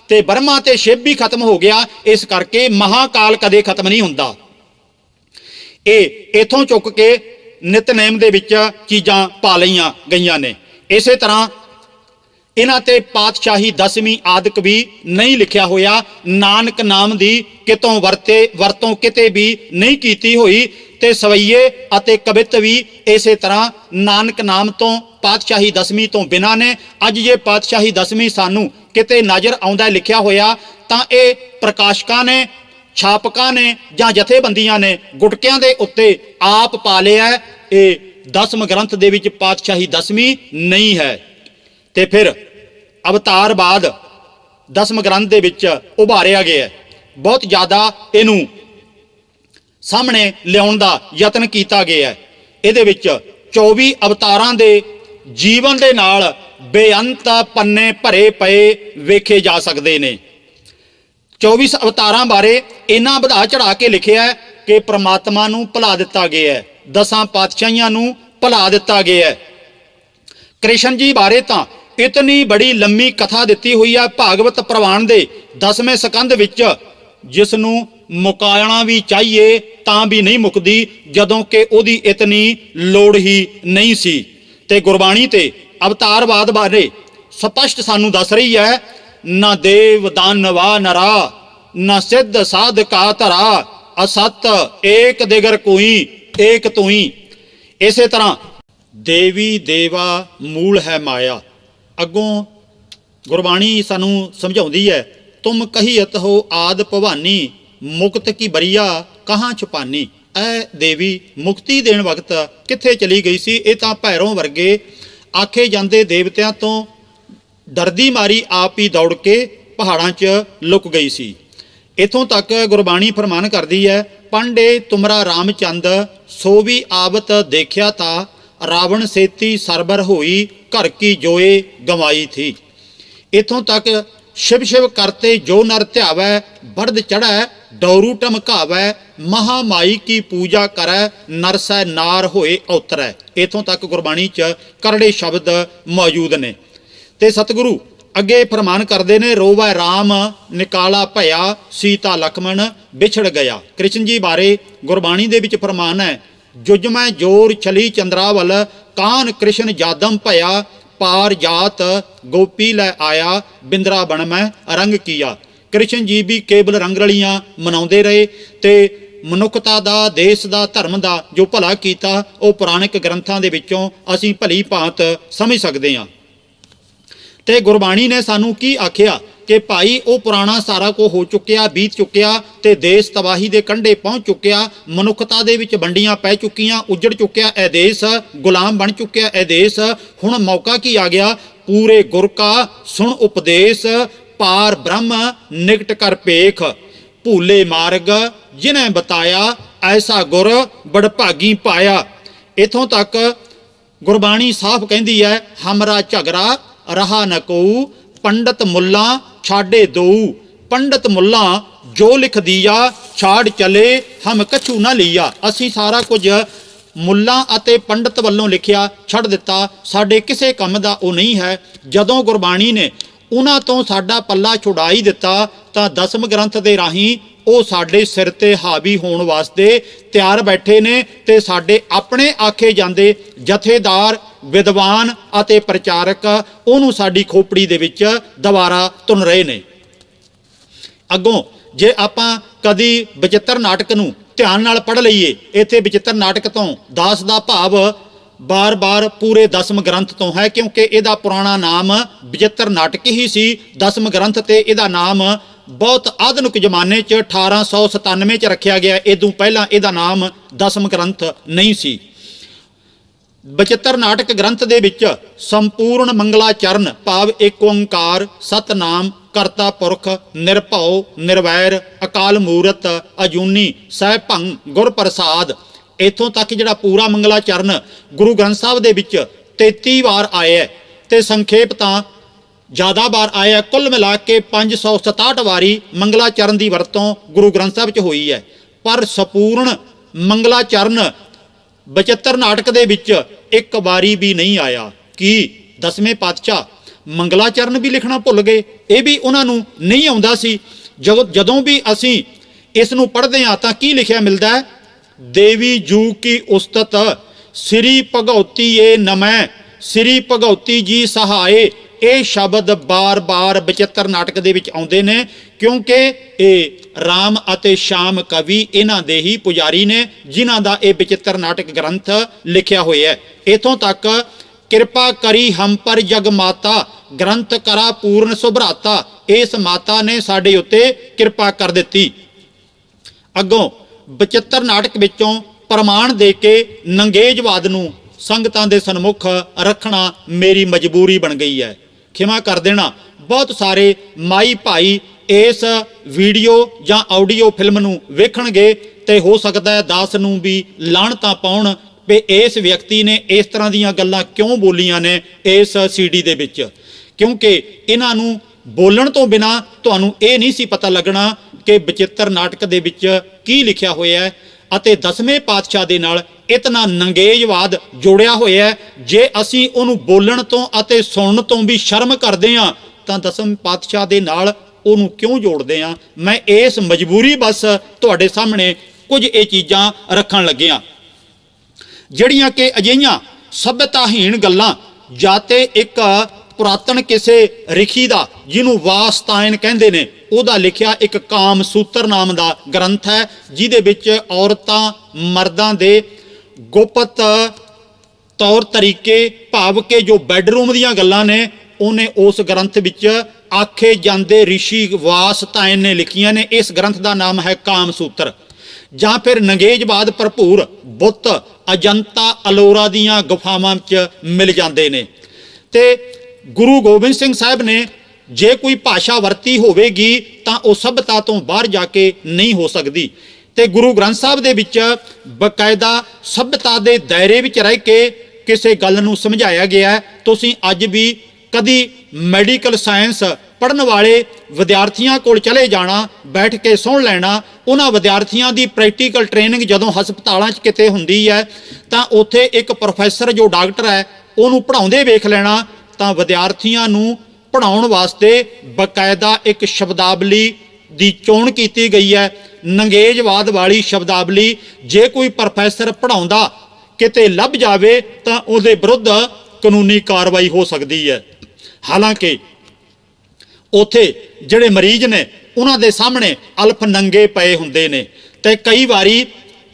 ਤੇ ਬ੍ਰਹਮਾ ਤੇ ਸ਼ਿਵ ਵੀ ਖਤਮ ਹੋ ਗਿਆ, ਇਸ ਕਰਕੇ ਮਹਾਕਾਲ ਕਦੇ ਖਤਮ ਨਹੀਂ ਹੁੰਦਾ। ਇਹ ਇਥੋਂ ਚੁੱਕ ਕੇ ਨਿਤਨੇਮ ਦੇ ਵਿੱਚ ਚੀਜ਼ਾਂ ਪਾ ਲਈਆਂ ਗਈਆਂ ਨੇ। ਇਸੇ ਤਰ੍ਹਾਂ ਇਹਨਾਂ ਤੇ ਪਾਤਸ਼ਾਹੀ 10ਵੀਂ ਆਦਿਕ ਵੀ ਨਹੀਂ ਲਿਖਿਆ ਹੋਇਆ। ਨਾਨਕ ਨਾਮ ਦੀ ਕਿਤੋਂ ਵਰਤੋਂ ਕਿਤੇ ਵੀ ਨਹੀਂ ਕੀਤੀ ਹੋਈ, ਤੇ ਸਵਈਏ ਅਤੇ ਕਵਿਤ ਵੀ ਇਸੇ ਤਰ੍ਹਾਂ ਨਾਨਕ ਨਾਮ ਤੋਂ ਪਾਤਸ਼ਾਹੀ 10ਵੀਂ ਤੋਂ ਬਿਨਾਂ ਨੇ। ਅੱਜ ਜੇ ਪਾਤਸ਼ਾਹੀ 10ਵੀਂ ਸਾਨੂੰ ਕਿਤੇ ਨਜ਼ਰ ਆਉਂਦਾ ਲਿਖਿਆ ਹੋਇਆ ਤਾਂ ਇਹ ਪ੍ਰਕਾਸ਼ਕਾਂ ਨੇ, ਛਾਪਕਾਂ ਨੇ ਜਾਂ ਜਥੇਬੰਦੀਆਂ ਨੇ ਗੁਟਕਿਆਂ ਦੇ ਉੱਤੇ ਆਪ ਪਾ ਲਿਆ। ਇਹ 10ਵੇਂ ਗ੍ਰੰਥ ਦੇ ਵਿੱਚ ਪਾਤਸ਼ਾਹੀ 10ਵੀਂ ਨਹੀਂ ਹੈ। ਤੇ ਫਿਰ ਅਵਤਾਰਵਾਦ 10ਵੇਂ ਗ੍ਰੰਥ ਦੇ ਵਿੱਚ ਉਭਾਰਿਆ ਗਿਆ, ਬਹੁਤ ਜ਼ਿਆਦਾ ਇਹਨੂੰ ਸਾਹਮਣੇ ਲਿਆਉਣ ਦਾ ਯਤਨ ਕੀਤਾ ਗਿਆ। ਇਹਦੇ ਵਿੱਚ 24 ਅਵਤਾਰਾਂ ਦੇ ਜੀਵਨ ਦੇ ਨਾਲ ਬੇਅੰਤ ਪੰਨੇ ਭਰੇ ਪਏ ਵੇਖੇ ਜਾ ਸਕਦੇ ਨੇ। 24 ਅਵਤਾਰਾਂ ਬਾਰੇ ਇਹਨਾਂ ਵਧਾ ਚੜਾ ਕੇ ਲਿਖਿਆ ਕਿ ਪ੍ਰਮਾਤਮਾ ਨੂੰ ਭੁਲਾ ਦਿੱਤਾ ਗਿਆ, 10 ਪਾਤਸ਼ਾਹੀਆਂ ਨੂੰ ਭੁਲਾ ਦਿੱਤਾ ਗਿਆ। ਕ੍ਰਿਸ਼ਨ ਜੀ ਬਾਰੇ ਤਾਂ ਇਤਨੀ ਬੜੀ ਲੰਮੀ ਕਥਾ ਦਿੱਤੀ ਹੋਈ ਹੈ ਭਾਗਵਤ ਪ੍ਰਵਾਨ ਦੇ 10ਵੇਂ ਸਕੰਦ ਵਿੱਚ, ਜਿਸ ਨੂੰ ਮੁਕਾਉਣਾ ਵੀ ਚਾਹੀਏ ਤਾਂ ਵੀ ਨਹੀਂ ਮੁੱਕਦੀ, ਜਦੋਂ ਕਿ ਉਹਦੀ ਇਤਨੀ ਲੋੜ ਹੀ ਨਹੀਂ ਸੀ। ਤੇ ਗੁਰਬਾਣੀ ਤੇ ਅਵਤਾਰਵਾਦ ਬਾਰੇ ਸਪਸ਼ਟ ਸਾਨੂੰ ਦੱਸ ਰਹੀ ਹੈ, ਨਾ ਦੇਵ ਦਾਨਵਾ ਨਰਾ, ਨਾ ਸਿੱਧ ਸਾਧਕਾ ਧਰਾ, ਅਸਤ ਏਕ ਦਿਗਰ ਕੋਈ, ਏਕ ਤੂੰ। ਇਸੇ ਤਰ੍ਹਾਂ ਦੇਵੀ ਦੇਵਾ ਮੂਲ ਹੈ ਮਾਇਆ। ਅੱਗੋਂ ਗੁਰਬਾਣੀ ਸਾਨੂੰ ਸਮਝਾਉਂਦੀ ਹੈ, ਤੁਮ ਕਹੀਤ ਹੋ ਆਦ ਭਵਾਨੀ, ਮੁਕਤ ਕੀ ਬਰੀਆ ਕਹਾਂ ਛੁਪਾਨੀ। ਇਹ ਦੇਵੀ ਮੁਕਤੀ ਦੇਣ ਵਕਤ ਕਿੱਥੇ ਚਲੀ ਗਈ ਸੀ? ਇਹ ਤਾਂ ਭੈਰੋਂ ਵਰਗੇ ਆਖੇ ਜਾਂਦੇ ਦੇਵਤਿਆਂ ਤੋਂ ਡਰਦੀ ਮਾਰੀ ਆਪ ਹੀ ਦੌੜ ਕੇ ਪਹਾੜਾਂ 'ਚ ਲੁਕ ਗਈ ਸੀ। ਇਥੋਂ ਤੱਕ ਗੁਰਬਾਣੀ ਫਰਮਾਨ ਕਰਦੀ ਹੈ, ਪਾਂਡੇ ਤੁਮਰਾ ਰਾਮਚੰਦ ਸੋ ਵੀ ਆਵਤ ਦੇਖਿਆ ਤਾ, ਰਾਵਣ ਸੇਤੀ ਸਰਬਰ ਹੋਈ, ਘਰ ਕੀ ਜੋਏ ਗਵਾਈ ਥੀ। ਇਥੋਂ ਤੱਕ शिव शिव करते जो नर ध्यावै, बरद चढ़ै डौरू टमकावै, महामाई की पूजा करै, नर सै नार होए अवतरै। इथों तक गुरबाणी च करड़े शब्द मौजूद ने। ते सतगुरु अगे फरमान करते ने, रोवै राम निकाला भया, सीता लक्ष्मण विछड़ गया। कृष्ण जी बारे गुरबाणी दे विच फरमान है, जुजमै जोर छली चंद्रावल, कान कृष्ण जादम भया, पार जात गोपी लै आया, बिंदरा बन मैं रंग किया। कृष्ण जी भी केवल रंग रलियां मनाउंदे रहे ते मनुखता दा, देश दा, धर्म दा जो भला कीता वो पुराणिक ग्रंथां दे विचों असीं भली भांत समझ सकदे हां। ते गुरबाणी ने सानू की आखिया ਕਿ ਭਾਈ ਉਹ ਪੁਰਾਣਾ ਸਾਰਾ ਕੁਝ ਹੋ ਚੁੱਕਿਆ, ਬੀਤ ਚੁੱਕਿਆ ਤੇ ਦੇਸ਼ ਤਬਾਹੀ ਦੇ ਕੰਢੇ ਪਹੁੰਚ ਚੁੱਕਿਆ, ਮਨੁੱਖਤਾ ਦੇ ਵਿੱਚ ਵੰਡੀਆਂ ਪੈ ਚੁੱਕੀਆਂ, ਉੱਜੜ ਚੁੱਕਿਆ ਇਹ ਦੇਸ਼, ਗੁਲਾਮ ਬਣ ਚੁੱਕਿਆ ਇਹ ਦੇਸ਼। ਹੁਣ ਮੌਕਾ ਕੀ ਆ ਗਿਆ? ਪੂਰੇ ਗੁਰ ਕਾ ਸੁਣ ਉਪਦੇਸ਼, ਪਾਰ ਬ੍ਰਹਮ ਨਿਕਟ ਕਰ ਭੇਖ, ਭੂਲੇ ਮਾਰਗ ਜਿਨ੍ਹਾਂ ਬਤਾਇਆ, ਐਸਾ ਗੁਰ ਬੜ ਭਾਗੀ ਪਾਇਆ। ਇਥੋਂ ਤੱਕ ਗੁਰਬਾਣੀ ਸਾਫ਼ ਕਹਿੰਦੀ ਹੈ, ਹਮਰਾ ਝਗੜਾ ਰਹਾ ਨ ਕੋਊ, ਪੰਡਤ ਮੁੱਲਾ ਛਾੜੇ ਦਊ, ਪੰਡਤ ਮੁੱਲਾ ਜੋ ਲਿਖ ਦਿਆ, ਛਾੜ ਚਲੇ ਹਮ ਕਛੂ ਨਾ ਲਿਆ। ਅਸੀਂ ਸਾਰਾ ਕੁਝ ਮੁੱਲਾ ਅਤੇ ਪੰਡਤ ਵੱਲੋਂ ਲਿਖਿਆ ਛੱਡ ਦਿੱਤਾ, ਸਾਡੇ ਕਿਸੇ ਕੰਮ ਦਾ ਉਹ ਨਹੀਂ ਹੈ। ਜਦੋਂ ਗੁਰਬਾਣੀ ਨੇ ਉਹਨਾਂ ਤੋਂ ਸਾਡਾ ਪੱਲਾ ਛੁਡਾ ਹੀ ਦਿੱਤਾ ਤਾਂ ਦਸਮ ਗ੍ਰੰਥ ਦੇ ਰਾਹੀਂ ਉਹ ਸਾਡੇ ਸਿਰ ਤੇ ਹਾਵੀ ਹੋਣ ਵਾਸਤੇ ਤਿਆਰ ਬੈਠੇ ਨੇ ਤੇ ਸਾਡੇ ਆਪਣੇ ਆਖੇ ਜਾਂਦੇ ਜਥੇਦਾਰ, ਵਿਦਵਾਨ ਅਤੇ ਪ੍ਰਚਾਰਕ ਉਹਨੂੰ ਸਾਡੀ ਖੋਪੜੀ ਦੇ ਵਿੱਚ ਦੁਬਾਰਾ ਤੁੰਨ ਰਹੇ ਨੇ। ਅੱਗੋਂ ਜੇ ਆਪਾਂ ਕਦੀ ਬਚਿੱਤਰ ਨਾਟਕ ਨੂੰ ਧਿਆਨ ਨਾਲ ਪੜ੍ਹ ਲਈਏ, ਇੱਥੇ ਬਚਿੱਤਰ ਨਾਟਕ ਤੋਂ ਦਾਸ ਦਾ ਭਾਵ ਬਾਰ-ਬਾਰ ਪੂਰੇ ਦਸਮ ਗ੍ਰੰਥ ਤੋਂ ਹੈ, ਕਿਉਂਕਿ ਇਹਦਾ ਪੁਰਾਣਾ ਨਾਮ ਬਚਿੱਤਰ ਨਾਟਕ ਹੀ ਸੀ। ਦਸਮ ਗ੍ਰੰਥ ਤੇ ਇਹਦਾ ਨਾਮ ਬਹੁਤ ਆਧੁਨਿਕ ਜ਼ਮਾਨੇ 'ਚ 1897 'ਚ ਰੱਖਿਆ ਗਿਆ, ਇਦੋਂ ਪਹਿਲਾਂ ਇਹਦਾ ਨਾਮ ਦਸਮ ਗ੍ਰੰਥ ਨਹੀਂ ਸੀ। ਬਚਿੱਤਰ ਨਾਟਕ ਗ੍ਰੰਥ ਦੇ ਵਿੱਚ ਸੰਪੂਰਨ ਮੰਗਲਾਚਰਨ ਭਾਵ ਏਕ ਓੰਕਾਰ ਸਤਨਾਮ ਕਰਤਾ ਪੁਰਖ ਨਿਰਭਉ ਨਿਰਵੈਰ ਅਕਾਲ ਮੂਰਤ ਅਜੂਨੀ ਸਹਿਭੰ ਗੁਰ ਪ੍ਰਸਾਦ, ਇੱਥੋਂ ਤੱਕ ਜਿਹੜਾ ਪੂਰਾ ਮੰਗਲਾਚਰਨ ਗੁਰੂ ਗ੍ਰੰਥ ਸਾਹਿਬ ਦੇ ਵਿੱਚ 33 ਵਾਰ ਆਇਆ ਤੇ ਸੰਖੇਪ ਤਾਂ ਜ਼ਿਆਦਾ ਵਾਰ ਆਇਆ। ਕੁੱਲ ਮਿਲਾ ਕੇ 567 ਵਾਰੀ ਮੰਗਲਾਚਰਨ ਦੀ ਵਰਤੋਂ ਗੁਰੂ ਗ੍ਰੰਥ ਸਾਹਿਬ 'ਚ ਹੋਈ ਹੈ, ਪਰ ਸੰਪੂਰਨ ਮੰਗਲਾਚਰਨ ਬਚਿੱਤਰ ਨਾਟਕ ਦੇ ਵਿੱਚ ਇੱਕ ਵਾਰੀ ਵੀ ਨਹੀਂ ਆਇਆ। ਕੀ ਦਸਵੇਂ ਪਾਤਸ਼ਾਹ ਮੰਗਲਾਚਰਨ ਵੀ ਲਿਖਣਾ ਭੁੱਲ ਗਏ? ਇਹ ਵੀ ਉਹਨਾਂ ਨੂੰ ਨਹੀਂ ਆਉਂਦਾ ਸੀ। ਜਦੋਂ ਵੀ ਅਸੀਂ ਇਸ ਨੂੰ ਪੜ੍ਹਦੇ ਹਾਂ ਤਾਂ ਕੀ ਲਿਖਿਆ ਮਿਲਦਾ ਹੈ? ਦੇਵੀ ਜੂ ਕੀ ਉਸਤਤ ਸ੍ਰੀ ਭਗਉਤੀ ਏ ਨਮੈ, ਸ੍ਰੀ ਭਗਉਤੀ ਜੀ ਸਹਾਏ। ਇਹ ਸ਼ਬਦ ਬਾਰ-ਬਾਰ ਬਚਿੱਤਰ ਨਾਟਕ ਦੇ ਵਿੱਚ ਆਉਂਦੇ ਨੇ, ਕਿਉਂਕਿ ਇਹ ਰਾਮ ਅਤੇ ਸ਼ਾਮ ਕਵੀ ਇਹਨਾਂ ਦੇ ਹੀ ਪੁਜਾਰੀ ਨੇ ਜਿਨ੍ਹਾਂ ਦਾ ਇਹ ਬਚਿੱਤਰ ਨਾਟਕ ਗ੍ਰੰਥ ਲਿਖਿਆ ਹੋਇਆ ਹੈ। ਇਥੋਂ ਤੱਕ ਕਿਰਪਾ ਕਰੀ ਹਮ ਪਰ ਜਗ ਮਾਤਾ, ਗ੍ਰੰਥ ਕਰਾ ਪੂਰਨ ਸੁਭਰਾਤਾ, ਇਸ ਮਾਤਾ ਨੇ ਸਾਡੇ ਉੱਤੇ ਕਿਰਪਾ ਕਰ ਦਿੱਤੀ। ਅੱਗੋਂ ਬਚਿੱਤਰ ਨਾਟਕ ਵਿੱਚੋਂ ਪ੍ਰਮਾਣ ਦੇ ਕੇ ਨੰਗੇਜਵਾਦ ਨੂੰ ਸੰਗਤਾਂ ਦੇ ਸਨਮੁਖ ਰੱਖਣਾ ਮੇਰੀ ਮਜਬੂਰੀ ਬਣ ਗਈ ਹੈ। ਖਿਮਾ ਕਰ ਦੇਣਾ, ਬਹੁਤ ਸਾਰੇ ਮਾਈ ਭਾਈ ਇਸ ਵੀਡੀਓ ਜਾਂ ਆਡੀਓ ਫਿਲਮ ਨੂੰ ਵੇਖਣਗੇ ਤੇ ਹੋ ਸਕਦਾ ਹੈ ਦਾਸ ਨੂੰ ਵੀ ਲਾਹਣਤਾਂ ਪਾਉਣ ਵੀ ਇਸ ਵਿਅਕਤੀ ਨੇ ਇਸ ਤਰ੍ਹਾਂ ਦੀਆਂ ਗੱਲਾਂ ਕਿਉਂ ਬੋਲੀਆਂ ਨੇ ਇਸ ਸੀਡੀ ਦੇ ਵਿੱਚ, ਕਿਉਂਕਿ ਇਹਨਾਂ ਨੂੰ ਬੋਲਣ ਤੋਂ ਬਿਨਾਂ ਤੁਹਾਨੂੰ ਇਹ ਨਹੀਂ ਸੀ ਪਤਾ ਲੱਗਣਾ ਕਿ ਬਚਿੱਤਰ ਨਾਟਕ ਦੇ ਵਿੱਚ ਕੀ ਲਿਖਿਆ ਹੋਇਆ ਹੈ ਅਤੇ ਦਸਵੇਂ ਪਾਤਸ਼ਾਹ ਦੇ ਨਾਲ ਇਤਨਾ ਨੰਗੇਜਵਾਦ ਜੋੜਿਆ ਹੋਇਆ ਹੈ। ਜੇ ਅਸੀਂ ਉਹਨੂੰ ਬੋਲਣ ਤੋਂ ਅਤੇ ਸੁਣਨ ਤੋਂ ਵੀ ਸ਼ਰਮ ਕਰਦੇ ਹਾਂ ਤਾਂ ਦਸਮ ਪਾਤਸ਼ਾਹ ਦੇ ਨਾਲ ਉਹਨੂੰ ਕਿਉਂ ਜੋੜਦੇ ਹਾਂ? ਮੈਂ ਇਸ ਮਜਬੂਰੀ ਬਸ ਤੁਹਾਡੇ ਸਾਹਮਣੇ ਕੁਝ ਇਹ ਚੀਜ਼ਾਂ ਰੱਖਣ ਲੱਗਿਆ, ਜਿਹੜੀਆਂ ਕਿ ਅਜਿਹੀਆਂ ਸਭਿਅਤਾਹੀਣ ਗੱਲਾਂ ਜਾਂ ਤੇ ਇੱਕ ਪੁਰਾਤਨ ਕਿਸੇ ਰਿਖੀ ਦਾ ਜਿਹਨੂੰ ਵਾਸਤਾਇਨ ਕਹਿੰਦੇ ਨੇ ਉਹਦਾ ਲਿਖਿਆ ਇੱਕ ਕਾਮ ਸੂਤਰ ਨਾਮ ਦਾ ਗ੍ਰੰਥ ਹੈ, ਜਿਹਦੇ ਵਿੱਚ ਔਰਤਾਂ ਮਰਦਾਂ ਦੇ ਗੁਪਤ ਤੌਰ ਤਰੀਕੇ ਭਾਵ ਕਿ ਜੋ ਬੈੱਡਰੂਮ ਦੀਆਂ ਗੱਲਾਂ ਨੇ ਉਹਨੇ ਉਸ ਗ੍ਰੰਥ ਵਿੱਚ ਆਖੇ ਜਾਂਦੇ ਰਿਸ਼ੀ ਵਾਸਤਾਇਨ ਨੇ ਲਿਖੀਆਂ ਨੇ। ਇਸ ਗ੍ਰੰਥ ਦਾ ਨਾਮ ਹੈ ਕਾਮ ਸੂਤਰ। ਜਾਂ ਫਿਰ ਨੰਗੇਜਵਾਦ ਭਰਪੂਰ ਬੁੱਤ ਅਜੰਤਾ ਅਲੋਰਾ ਦੀਆਂ ਗੁਫਾਵਾਂ ਵਿੱਚ ਮਿਲ ਜਾਂਦੇ ਨੇ। ਤੇ ਗੁਰੂ ਗੋਬਿੰਦ ਸਿੰਘ ਸਾਹਿਬ ਨੇ ਜੇ ਕੋਈ ਭਾਸ਼ਾ ਵਰਤੀ ਹੋਵੇਗੀ ਤਾਂ ਉਹ ਸਭਿਅਤਾ ਤੋਂ ਬਾਹਰ ਜਾ ਕੇ ਨਹੀਂ ਹੋ ਸਕਦੀ, ਤੇ ਗੁਰੂ ਗ੍ਰੰਥ ਸਾਹਿਬ ਦੇ ਵਿੱਚ ਬਕਾਇਦਾ ਸਭਿਅਤਾ ਦੇ ਦਾਇਰੇ ਵਿੱਚ ਰਹਿ ਕੇ ਕਿਸੇ ਗੱਲ ਨੂੰ ਸਮਝਾਇਆ ਗਿਆ ਹੈ। ਤੁਸੀਂ ਅੱਜ ਵੀ ਕਦੀ ਮੈਡੀਕਲ ਸਾਇੰਸ ਪੜ੍ਹਨ ਵਾਲੇ ਵਿਦਿਆਰਥੀਆਂ ਕੋਲ ਚਲੇ ਜਾਣਾ, ਬੈਠ ਕੇ ਸੁਣ ਲੈਣਾ, ਉਹਨਾਂ ਵਿਦਿਆਰਥੀਆਂ ਦੀ ਪ੍ਰੈਕਟੀਕਲ ਟ੍ਰੇਨਿੰਗ ਜਦੋਂ ਹਸਪਤਾਲਾਂ 'ਚ ਕਿਤੇ ਹੁੰਦੀ ਹੈ ਤਾਂ ਉੱਥੇ ਇੱਕ ਪ੍ਰੋਫੈਸਰ ਜੋ ਡਾਕਟਰ ਹੈ ਉਹਨੂੰ ਪੜ੍ਹਾਉਂਦੇ ਵੇਖ ਲੈਣਾ, ਤਾਂ ਵਿਦਿਆਰਥੀਆਂ ਨੂੰ ਪੜ੍ਹਾਉਣ ਵਾਸਤੇ ਬਕਾਇਦਾ ਇੱਕ ਸ਼ਬਦਾਵਲੀ ਦੀ ਚੋਣ ਕੀਤੀ ਗਈ ਹੈ, ਨੰਗੇਜਵਾਦ ਵਾਲੀ ਸ਼ਬਦਾਵਲੀ। ਜੇ ਕੋਈ ਪ੍ਰੋਫੈਸਰ ਪੜ੍ਹਾਉਂਦਾ ਕਿਤੇ ਲੱਭ ਜਾਵੇ ਤਾਂ ਉਹਦੇ ਵਿਰੁੱਧ ਕਾਨੂੰਨੀ ਕਾਰਵਾਈ ਹੋ ਸਕਦੀ ਹੈ। ਹਾਲਾਂਕਿ ਉੱਥੇ ਜਿਹੜੇ ਮਰੀਜ਼ ਨੇ ਉਹਨਾਂ ਦੇ ਸਾਹਮਣੇ ਅਲਫ ਨੰਗੇ ਪਏ ਹੁੰਦੇ ਨੇ ਤੇ ਕਈ ਵਾਰੀ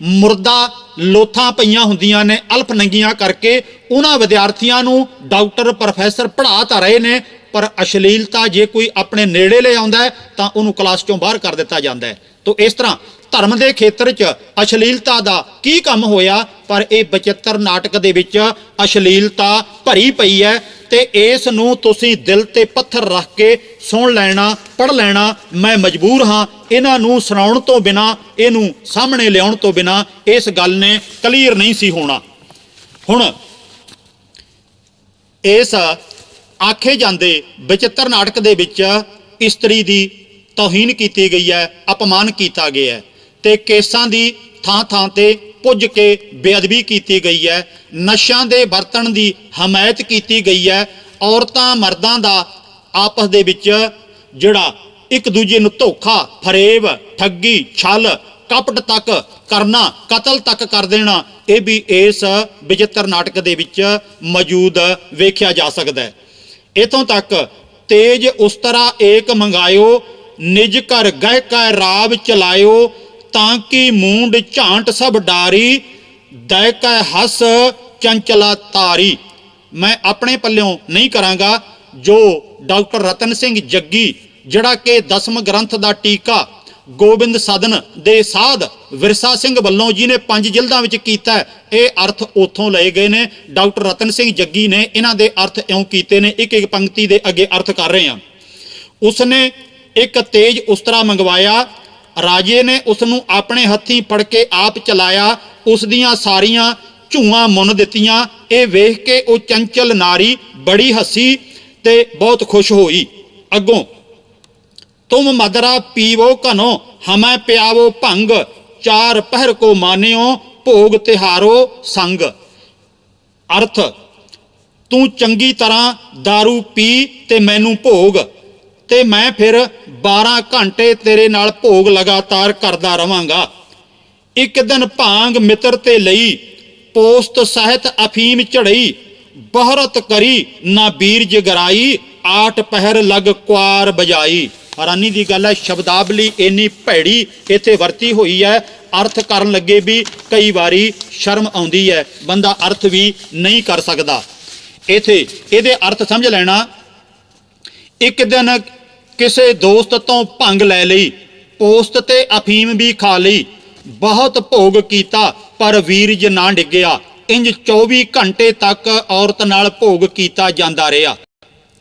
ਮੁਰਦਾ ਲੋਥਾਂ ਪਈਆਂ ਹੁੰਦੀਆਂ ਨੇ ਅਲਫ ਨੰਗੀਆਂ ਕਰਕੇ। ਉਹਨਾਂ ਵਿਦਿਆਰਥੀਆਂ ਨੂੰ ਡਾਕਟਰ ਪ੍ਰੋਫੈਸਰ ਪੜ੍ਹਾ ਤਾਂ ਰਹੇ ਨੇ पर अश्लीलता जे कोई अपने नेड़े ले आउंदा है तां उहनूं क्लास चों बाहर कर दिता जाता है। तो इस तरह धर्म के खेत्र च अश्लीलता का की काम होया, पर यह बचित्र नाटक दे विच अश्लीलता भरी पई है। तो इस नूं तुसीं दिल ते पत्थर रख के सुन लेना, पढ़ लेना। मैं मजबूर हाँ इन्हां नूं सुनाउण तो बिना, इनू सामने लियाउण तो बिना इस गल ने क्लीयर नहीं सी होना। हुण इस आखे जांदे बचित्र नाटक दे विच इस्त्री दी तौहीन की गई है, अपमान किया गया है, ते केसां दी थां थां ते पुज के बेअदबी की गई है, नशा के बरतन की हमायत की गई है। औरतां मर्दां दा आपस दे विच जिहड़ा एक दूजे नूं धोखा, फरेब, ठगी, छल, कपट तक करना, कतल तक कर देना, ये भी इस बचित्र नाटक दे विच मौजूद वेख्या जा सकता है। इतों तक तेज उस्तरा एक मंगायो, निज घर गह कै राव चलायो, ताकि मूंड झांट सब डारी, दै कै हस चंचला तारी। मैं अपने पल्लों नहीं करांगा, जो डॉक्टर रतन सिंह जग्गी जिहड़ा कि 10वें ग्रंथ का टीका गोबिंद सदन दे साध विरसा सिंह वल्लों जी ने 5 जिल्दां विच कीता है, ये अर्थ उत्थों लए गए ने। डॉक्टर रतन सिंह जग्गी ने इन्हां दे अर्थ इउं कीते ने, एक एक पंक्ति दे अगे अर्थ कर रहे हैं। उसने एक तेज उस्तरा मंगवाया, राजे ने उसनूं अपने हत्थीं फड़ के आप चलाया, उस दियां सारियां झूआं मुन दित्तियां। ये वेख के वो चंचल नारी बड़ी हसी ते बहुत खुश होई। अगों तुम मदरा पीवो घनो, हमें प्यावो भंग, 4 पहर को मानियो, भोग तिहारो संग। अर्थ तू चंगी तरह दारू पी ते मैनू भोग, ते मैं फिर 12 घंटे तेरे नाल भोग लगातार करदा रवांगा। एक दिन भांग मित्र ते लई, पोस्त सहित अफीम चढ़ई, बहरत करी ना बीर जगराई, 8 पहर लग क्वार बजाई। हैरानी की गल है, शब्दावली इन्नी भैड़ी इत्थे वरती हुई है, अर्थ करन लगे भी कई बारी शर्म आउंदी है, बंदा अर्थ भी नहीं कर सकता। इत्थे इहदे अर्थ समझ लेना। एक दिन किसी दोस्त तो भंग लै लई, पोस्त ते अफीम भी खा लई, बहुत भोग किया पर वीरज ना डिग्या। इंज 24 घंटे तक औरत नाल भोग किया जांदा रहा।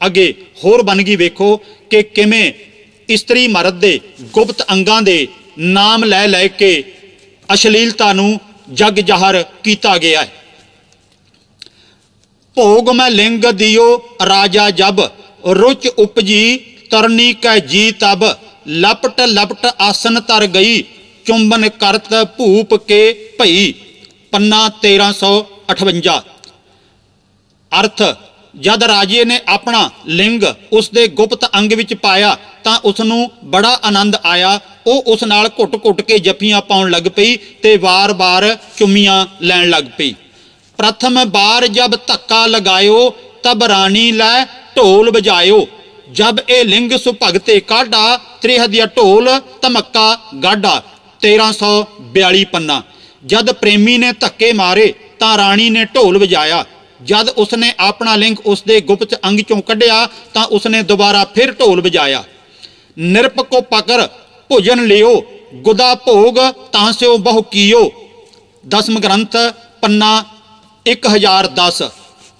अगे होर बनगी वेखो कि किवें इस्त्री मर्द दे गुप्त अंगां दे नाम लै लै के अश्लीलता नूं जग जाहर किया गया है। भोग में लिंग दियो राजा जब, रुच उपजी तरनी कै जी तब, लपट लपट आसन तर गई, चुंबन करत भूप के भई। पन्ना 1358। अर्थ जद राजे ने अपना लिंग उसके गुप्त अंग विच पाया तां उसनूं बड़ा आनंद आया। वो उस नाल घुट घुट के जफियां पाउण लग पई ते वार वार चुम्मियां लैण लग पई। प्रथम बार जब धक्का लगायो, तब रानी लै ढोल बजायो, जब ए लिंग सुभगते काढ़ा, त्रिहदिया ढोल धमक्का गाढ़ा। 1342 पन्ना। जद प्रेमी ने धक्के मारे तां राणी ने ढोल बजाया, जद उसने अपना लिंग उसके गुप्त अंग चों कढ़िया तां उसने दोबारा फिर ढोल बजाया। निरप को पकर भोजन लियो, गुदा भोग तांस्यो बहु कियो। 10वां ग्रंथ पन्ना 1010।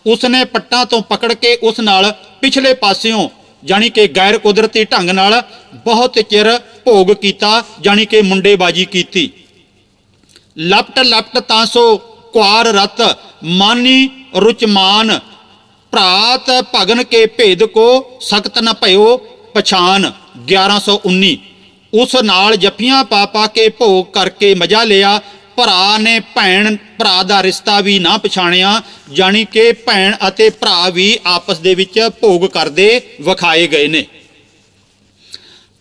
उसने पट्टा तो पकड़ के उस नाल पिछले पासियों जानी कि गैर कुदरती ढंग नाल बहुत चिर भोग किया, जानी कि मुंडेबाजी की। लपट लपट तांसो कुआर रत, मानी रुचमान, भ्रात भगन के भेद को सख्त न भयो पछान। 1119। उस नाल जफियां पा पा के भोग करके मजा लिया, भरा ने भैन भरा दा रिश्ता भी ना पछाणिया, जानी कि भैन अते भरा भी आपस दे विच भोग करदे विखाए गए ने।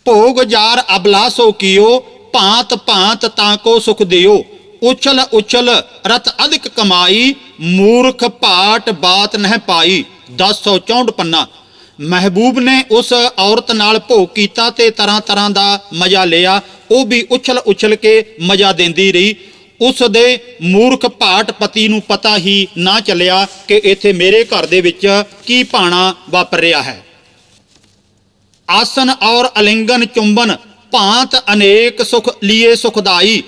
भोग जार अबलासो कियो, भांत भांत ताको सुख दियो, उछल उछल रत अधिक कमाई, मूर्ख भाट बात नह पाई। 1064 पन्ना। महबूब ने उस औरत नाल भोग कीता ते तरह तरह दा मजा लिया, वो भी उछल उछल के मजा देंदी रही। उस दे मूर्ख भाट पति नूं पता ही ना चलिया कि इत्थे मेरे घर दे विच की भाणा वापर रहा है। आसन और अलिंगन चुंबन भांत अनेक सुख लिए सुखदाई।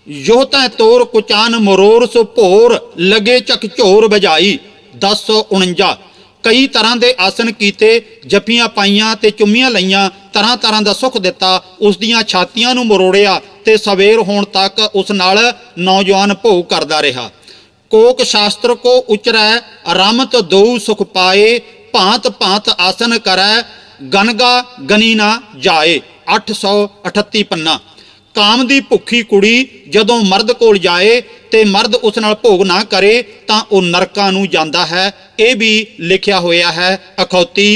यो तै तोर कुचान मरोर सो भोर लगे चक झोर बजाई। 1049 कई तरह के आसन कीते, जफियां पाईयां ते चुम्मियां लईयां, तरह तरह का सुख दिता, उस दियां छातियां नूं मरोड़िया ते सवेर होण तक उस नाल नौजवान भोग करदा रहा। कोक शास्त्र को उचरै रमत दो सुख पाए, भांत भांत आसन करै गनगा गनी ना जाए। 838 पन्ना। काम दी भुखी कुड़ी जदों मर्द कोल जाए ते मर्द उस नाल भोग ना करे तां ओह नरकां नूं जांदा है। यह भी लिखिया होया है अखौती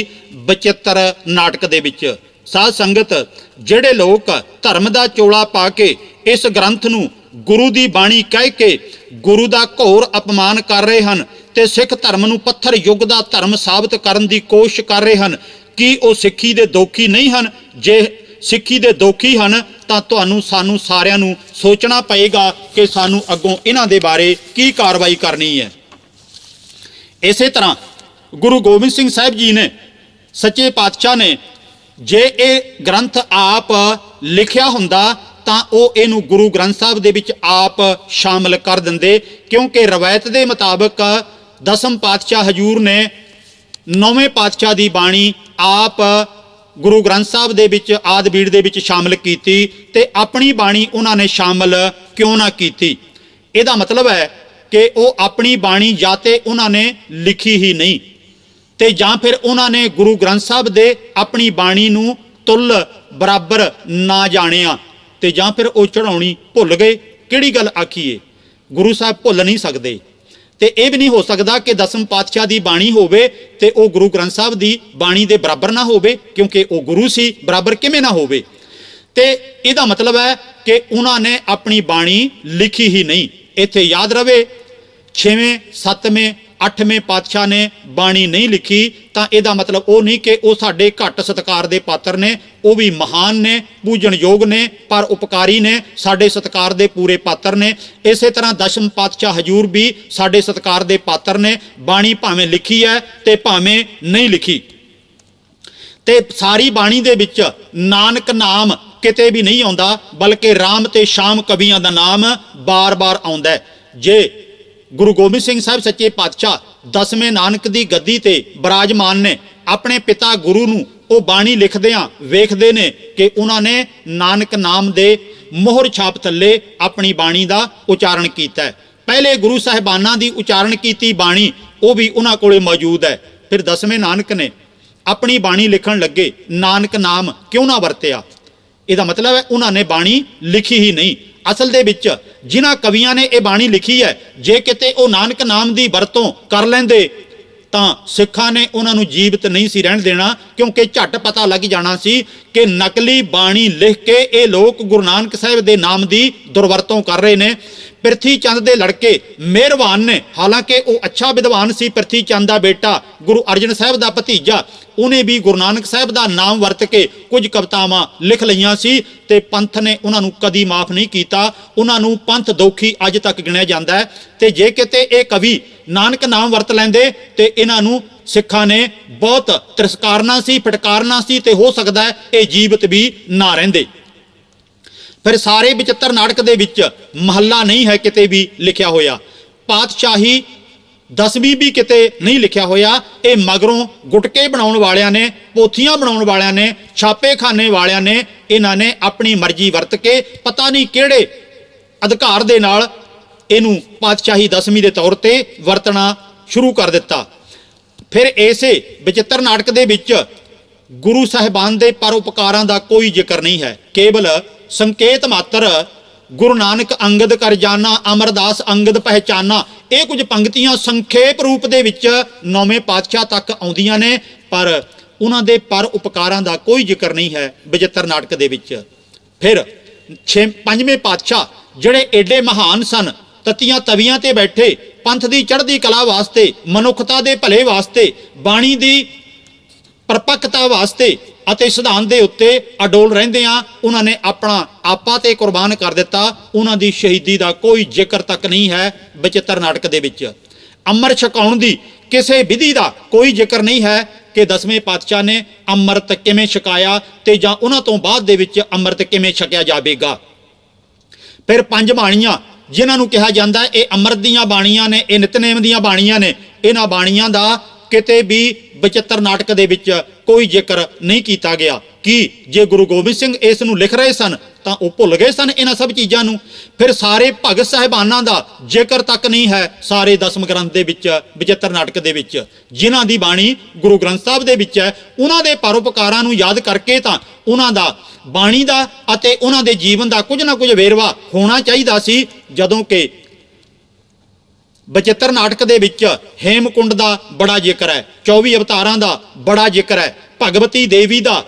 बचित्र नाटक दे विच। साध संगत, जिहड़े लोग धर्म दा चोला पा के इस ग्रंथ नूं गुरु दी बाणी कह के गुरु दा घोर अपमान कर रहे हैं ते सिख धर्म नूं पत्थर युग दा धर्म साबित करन दी कोशिश कर रहे हैं कि वो सिੱਖੀ दे दोखी नहीं हैं। जे सिੱਖੀ दे दोखी हैं ਤਾਂ ਤੁਹਾਨੂੰ ਸਾਨੂੰ ਸਾਰਿਆਂ ਨੂੰ ਸੋਚਣਾ ਪਏਗਾ ਕਿ ਸਾਨੂੰ ਅੱਗੋਂ ਇਹਨਾਂ ਦੇ ਬਾਰੇ ਕੀ ਕਾਰਵਾਈ ਕਰਨੀ ਹੈ। ਇਸੇ ਤਰ੍ਹਾਂ ਗੁਰੂ ਗੋਬਿੰਦ ਸਿੰਘ ਸਾਹਿਬ ਜੀ ਨੇ, ਸੱਚੇ ਪਾਤਸ਼ਾਹ ਨੇ, ਜੇ ਇਹ ਗ੍ਰੰਥ ਆਪ ਲਿਖਿਆ ਹੁੰਦਾ ਤਾਂ ਉਹ ਇਹਨੂੰ ਗੁਰੂ ਗ੍ਰੰਥ ਸਾਹਿਬ ਦੇ ਵਿੱਚ ਆਪ ਸ਼ਾਮਲ ਕਰ ਦਿੰਦੇ, ਕਿਉਂਕਿ ਰਵਾਇਤ ਦੇ ਮੁਤਾਬਕ ਦਸਮ ਪਾਤਸ਼ਾਹ ਹਜੂਰ ਨੇ 9ਵੇਂ ਪਾਤਸ਼ਾਹ ਦੀ ਬਾਣੀ ਆਪ गुरु ग्रंथ साहब दे विच आदि बीड़ दे विच शामिल कीती ते अपनी बाणी उन्होंने शामिल क्यों ना कीती। इहदा मतलब है कि वो अपनी बाणी या तो उन्होंने लिखी ही नहीं ते जां फिर उन्होंने गुरु ग्रंथ साहब दे अपनी बाणी नूं तुल बराबर ना जाणिया ते जां फिर वो चढ़ाउणी भुल गए। किहड़ी गल आखीए, गुरु साहब भुल नहीं सकते ते यह भी नहीं हो सकता कि दसम पातशाह की बाणी होवे ते वो गुरु ग्रंथ साहब की बाणी दे बराबर ना होवे, क्योंकि वो गुरु सी, बराबर किवें ना होवे। ते इहदा मतलब है कि उन्होंने अपनी बाणी लिखी ही नहीं। इत्थे याद रहे, 6वें 7वें 8वें पातशाह ने बाणी नहीं लिखी तो यदा मतलब वो नहीं कि वो साडे घट सत्कार दे पात्र ने, वो भी महान ने, पूजनयोग ने, पर उपकारी ने, साडे सत्कार दे पूरे पात्र ने। इस तरह दशम पातशाह हजूर भी साडे सत्कार दे पात्र ने। बाणी भावें लिखी है ते भावें नहीं लिखी, ते सारी बाणी दे विच नानक नाम किते भी नहीं आउंदा, बल्कि राम ते शाम कवियां दा नाम बार बार आउंदा है। जे गुरु गोबिंद सिंह साहब सच्चे पातशाह 10वें नानक की गद्दी ते विराजमान ने, अपने पिता गुरु नूं वो बाणी लिखदियां वेखदे ने कि उन्होंने नानक नाम दे मोहर छाप थल्ले अपनी बाणी का उचारण किया है। पहले गुरु साहिबाना की उचारण की बाणी वो भी उन्हां कोले मौजूद है। फिर 10वें नानक ने अपनी बाणी लिखण लगे, नानक नाम क्यों ना वरतिया। इसका मतलब है उन्होंने बाणी लिखी ही नहीं। असल दे विच जिन्हां कवियां ने यह बाणी लिखी है, जे किते वो नानक नाम की वरतों कर लेंदे तां सिखां ने उन्हां नूं जीवित नहीं सी रहण देना, क्योंकि झट पता लग जाना सी कि नकली बाणी लिख के ये लोग गुरु नानक साहिब दे नाम की दुरवरतों कर रहे हैं। पिरथी चंद दे लड़के मेहरबान ने, हालांकि वो अच्छा विद्वान सी, पिरथी चंद का बेटा गुरु अर्जन साहिब का भतीजा, उन्हें भी गुरु नानक साहिब का नाम वरत के कुछ कवितावां लिख लईयां सी ते पंथ ने उन्होंने कदी माफ़ नहीं किया। उन्होंने पंथ दोखी अज तक गिणिया जाता है। तो जे किते ये कवि नानक नाम वरत लेंदे ते इन्हों सिखां ने बहुत तिरस्कारना सी, फटकारना सी, ते हो सकता है ये जीवित भी ना रहिंदे। फिर सारे बचित्र नाटक दे विच महला नहीं है किते भी लिखिया होया, पातशाही 10वीं भी किते नहीं लिखिया होया। ये मगरों गुटके बनाउण वालियां ने, पोथियां बनाउण वालियां ने, छापे खाने वालियां ने, इन्हां ने अपनी मर्जी वरत के पता नहीं किहड़े अधिकार दे नाल इहनूं पातशाही 10वीं दे तौर ते वरतना शुरू कर दिता। फिर इसे बचित्र नाटक दे विच गुरु साहिबान दे परोपकारां दा कोई जिक्र नहीं है, केवल संकेत मात्र गुरु नानक अंगद कर जाना, अमरदास अंगद पहचाना, ये कुछ पंक्तियां संखेप रूप दे विच 9वें पातशाह तक आउंदियां ने, पर उन्हां दे पर उपकारां दा कोई जिक्र नहीं है बचित्र नाटक दे विच। फिर 5वें पातशाह जिहड़े एडे महान सन, तत्तियां तवियां ते बैठे पंथ दी चढ़दी कला वास्ते, मनुखता दे भले वास्ते, बाणी दी परपक्कता वास्ते ਅਤੇ सिद्धांत के उत्ते अडोल रहिंदियां उन्होंने अपना आपा ते कुर्बान कर दिता। उन्हां दी शहीदी का कोई जिक्र तक नहीं है बचित्र नाटक दे विच। अमर छकाउण दी किसी विधि का कोई जिक्र नहीं है। ਕਿ ਦਸਵੇਂ ਪਾਤਸ਼ਾਹ ਨੇ ਅੰਮ੍ਰਿਤ ਕਿਵੇਂ ਛਕਾਇਆ ਤੇ ਜਾਂ ਉਹਨਾਂ ਤੋਂ ਬਾਅਦ ਦੇ ਵਿੱਚ ਅੰਮ੍ਰਿਤ ਕਿਵੇਂ ਛਕਿਆ ਜਾਵੇਗਾ। ਫਿਰ 5 ਬਾਣੀਆਂ ਜਿਨ੍ਹਾਂ ਨੂੰ ਕਿਹਾ ਜਾਂਦਾ ਇਹ ਅੰਮ੍ਰਿਤ ਦੀਆਂ ਬਾਣੀਆਂ ਨੇ, ਇਹ ਨਿਤਨੇਮ ਦੀਆਂ ਬਾਣੀਆਂ ਨੇ। ਇਹਨਾਂ ਬਾਣੀਆਂ ਦਾ ਕਿਤੇ ਵੀ ਬਚਿੱਤਰ ਨਾਟਕ ਦੇ ਵਿੱਚ ਕੋਈ ਜ਼ਿਕਰ ਨਹੀਂ ਕੀਤਾ ਗਿਆ। ਕਿ ਜੇ ਗੁਰੂ ਗੋਬਿੰਦ ਸਿੰਘ ਇਸ ਨੂੰ ਲਿਖ ਰਹੇ ਸਨ ਤਾਂ ਉਹ ਭੁੱਲ ਗਏ ਸਨ ਇਹਨਾਂ ਸਭ ਚੀਜ਼ਾਂ ਨੂੰ। ਫਿਰ ਸਾਰੇ ਭਗਤ ਸਾਹਿਬਾਨਾਂ ਦਾ ਜ਼ਿਕਰ ਤੱਕ ਨਹੀਂ ਹੈ ਸਾਰੇ ਦਸਮ ਗ੍ਰੰਥ ਦੇ ਵਿੱਚ, ਬਚਿੱਤਰ ਨਾਟਕ ਦੇ ਵਿੱਚ। ਜਿਨ੍ਹਾਂ ਦੀ ਬਾਣੀ ਗੁਰੂ ਗ੍ਰੰਥ ਸਾਹਿਬ ਦੇ ਵਿੱਚ ਹੈ, ਉਹਨਾਂ ਦੇ ਪਰਉਪਕਾਰਾਂ ਨੂੰ ਯਾਦ ਕਰਕੇ ਤਾਂ ਉਹਨਾਂ ਦਾ ਬਾਣੀ ਦਾ ਅਤੇ ਉਹਨਾਂ ਦੇ ਜੀਵਨ ਦਾ ਕੁਝ ਨਾ ਕੁਝ ਵੇਰਵਾ ਹੋਣਾ ਚਾਹੀਦਾ ਸੀ। ਜਦੋਂ ਕਿ ਬਚਿੱਤਰ ਨਾਟਕ ਦੇ ਵਿੱਚ ਹੇਮਕੁੰਡ ਦਾ ਬੜਾ ਜ਼ਿਕਰ ਹੈ, 24 ਅਵਤਾਰਾਂ ਦਾ ਬੜਾ ਜ਼ਿਕਰ ਹੈ, ਭਗਵਤੀ ਦੇਵੀ ਦਾ,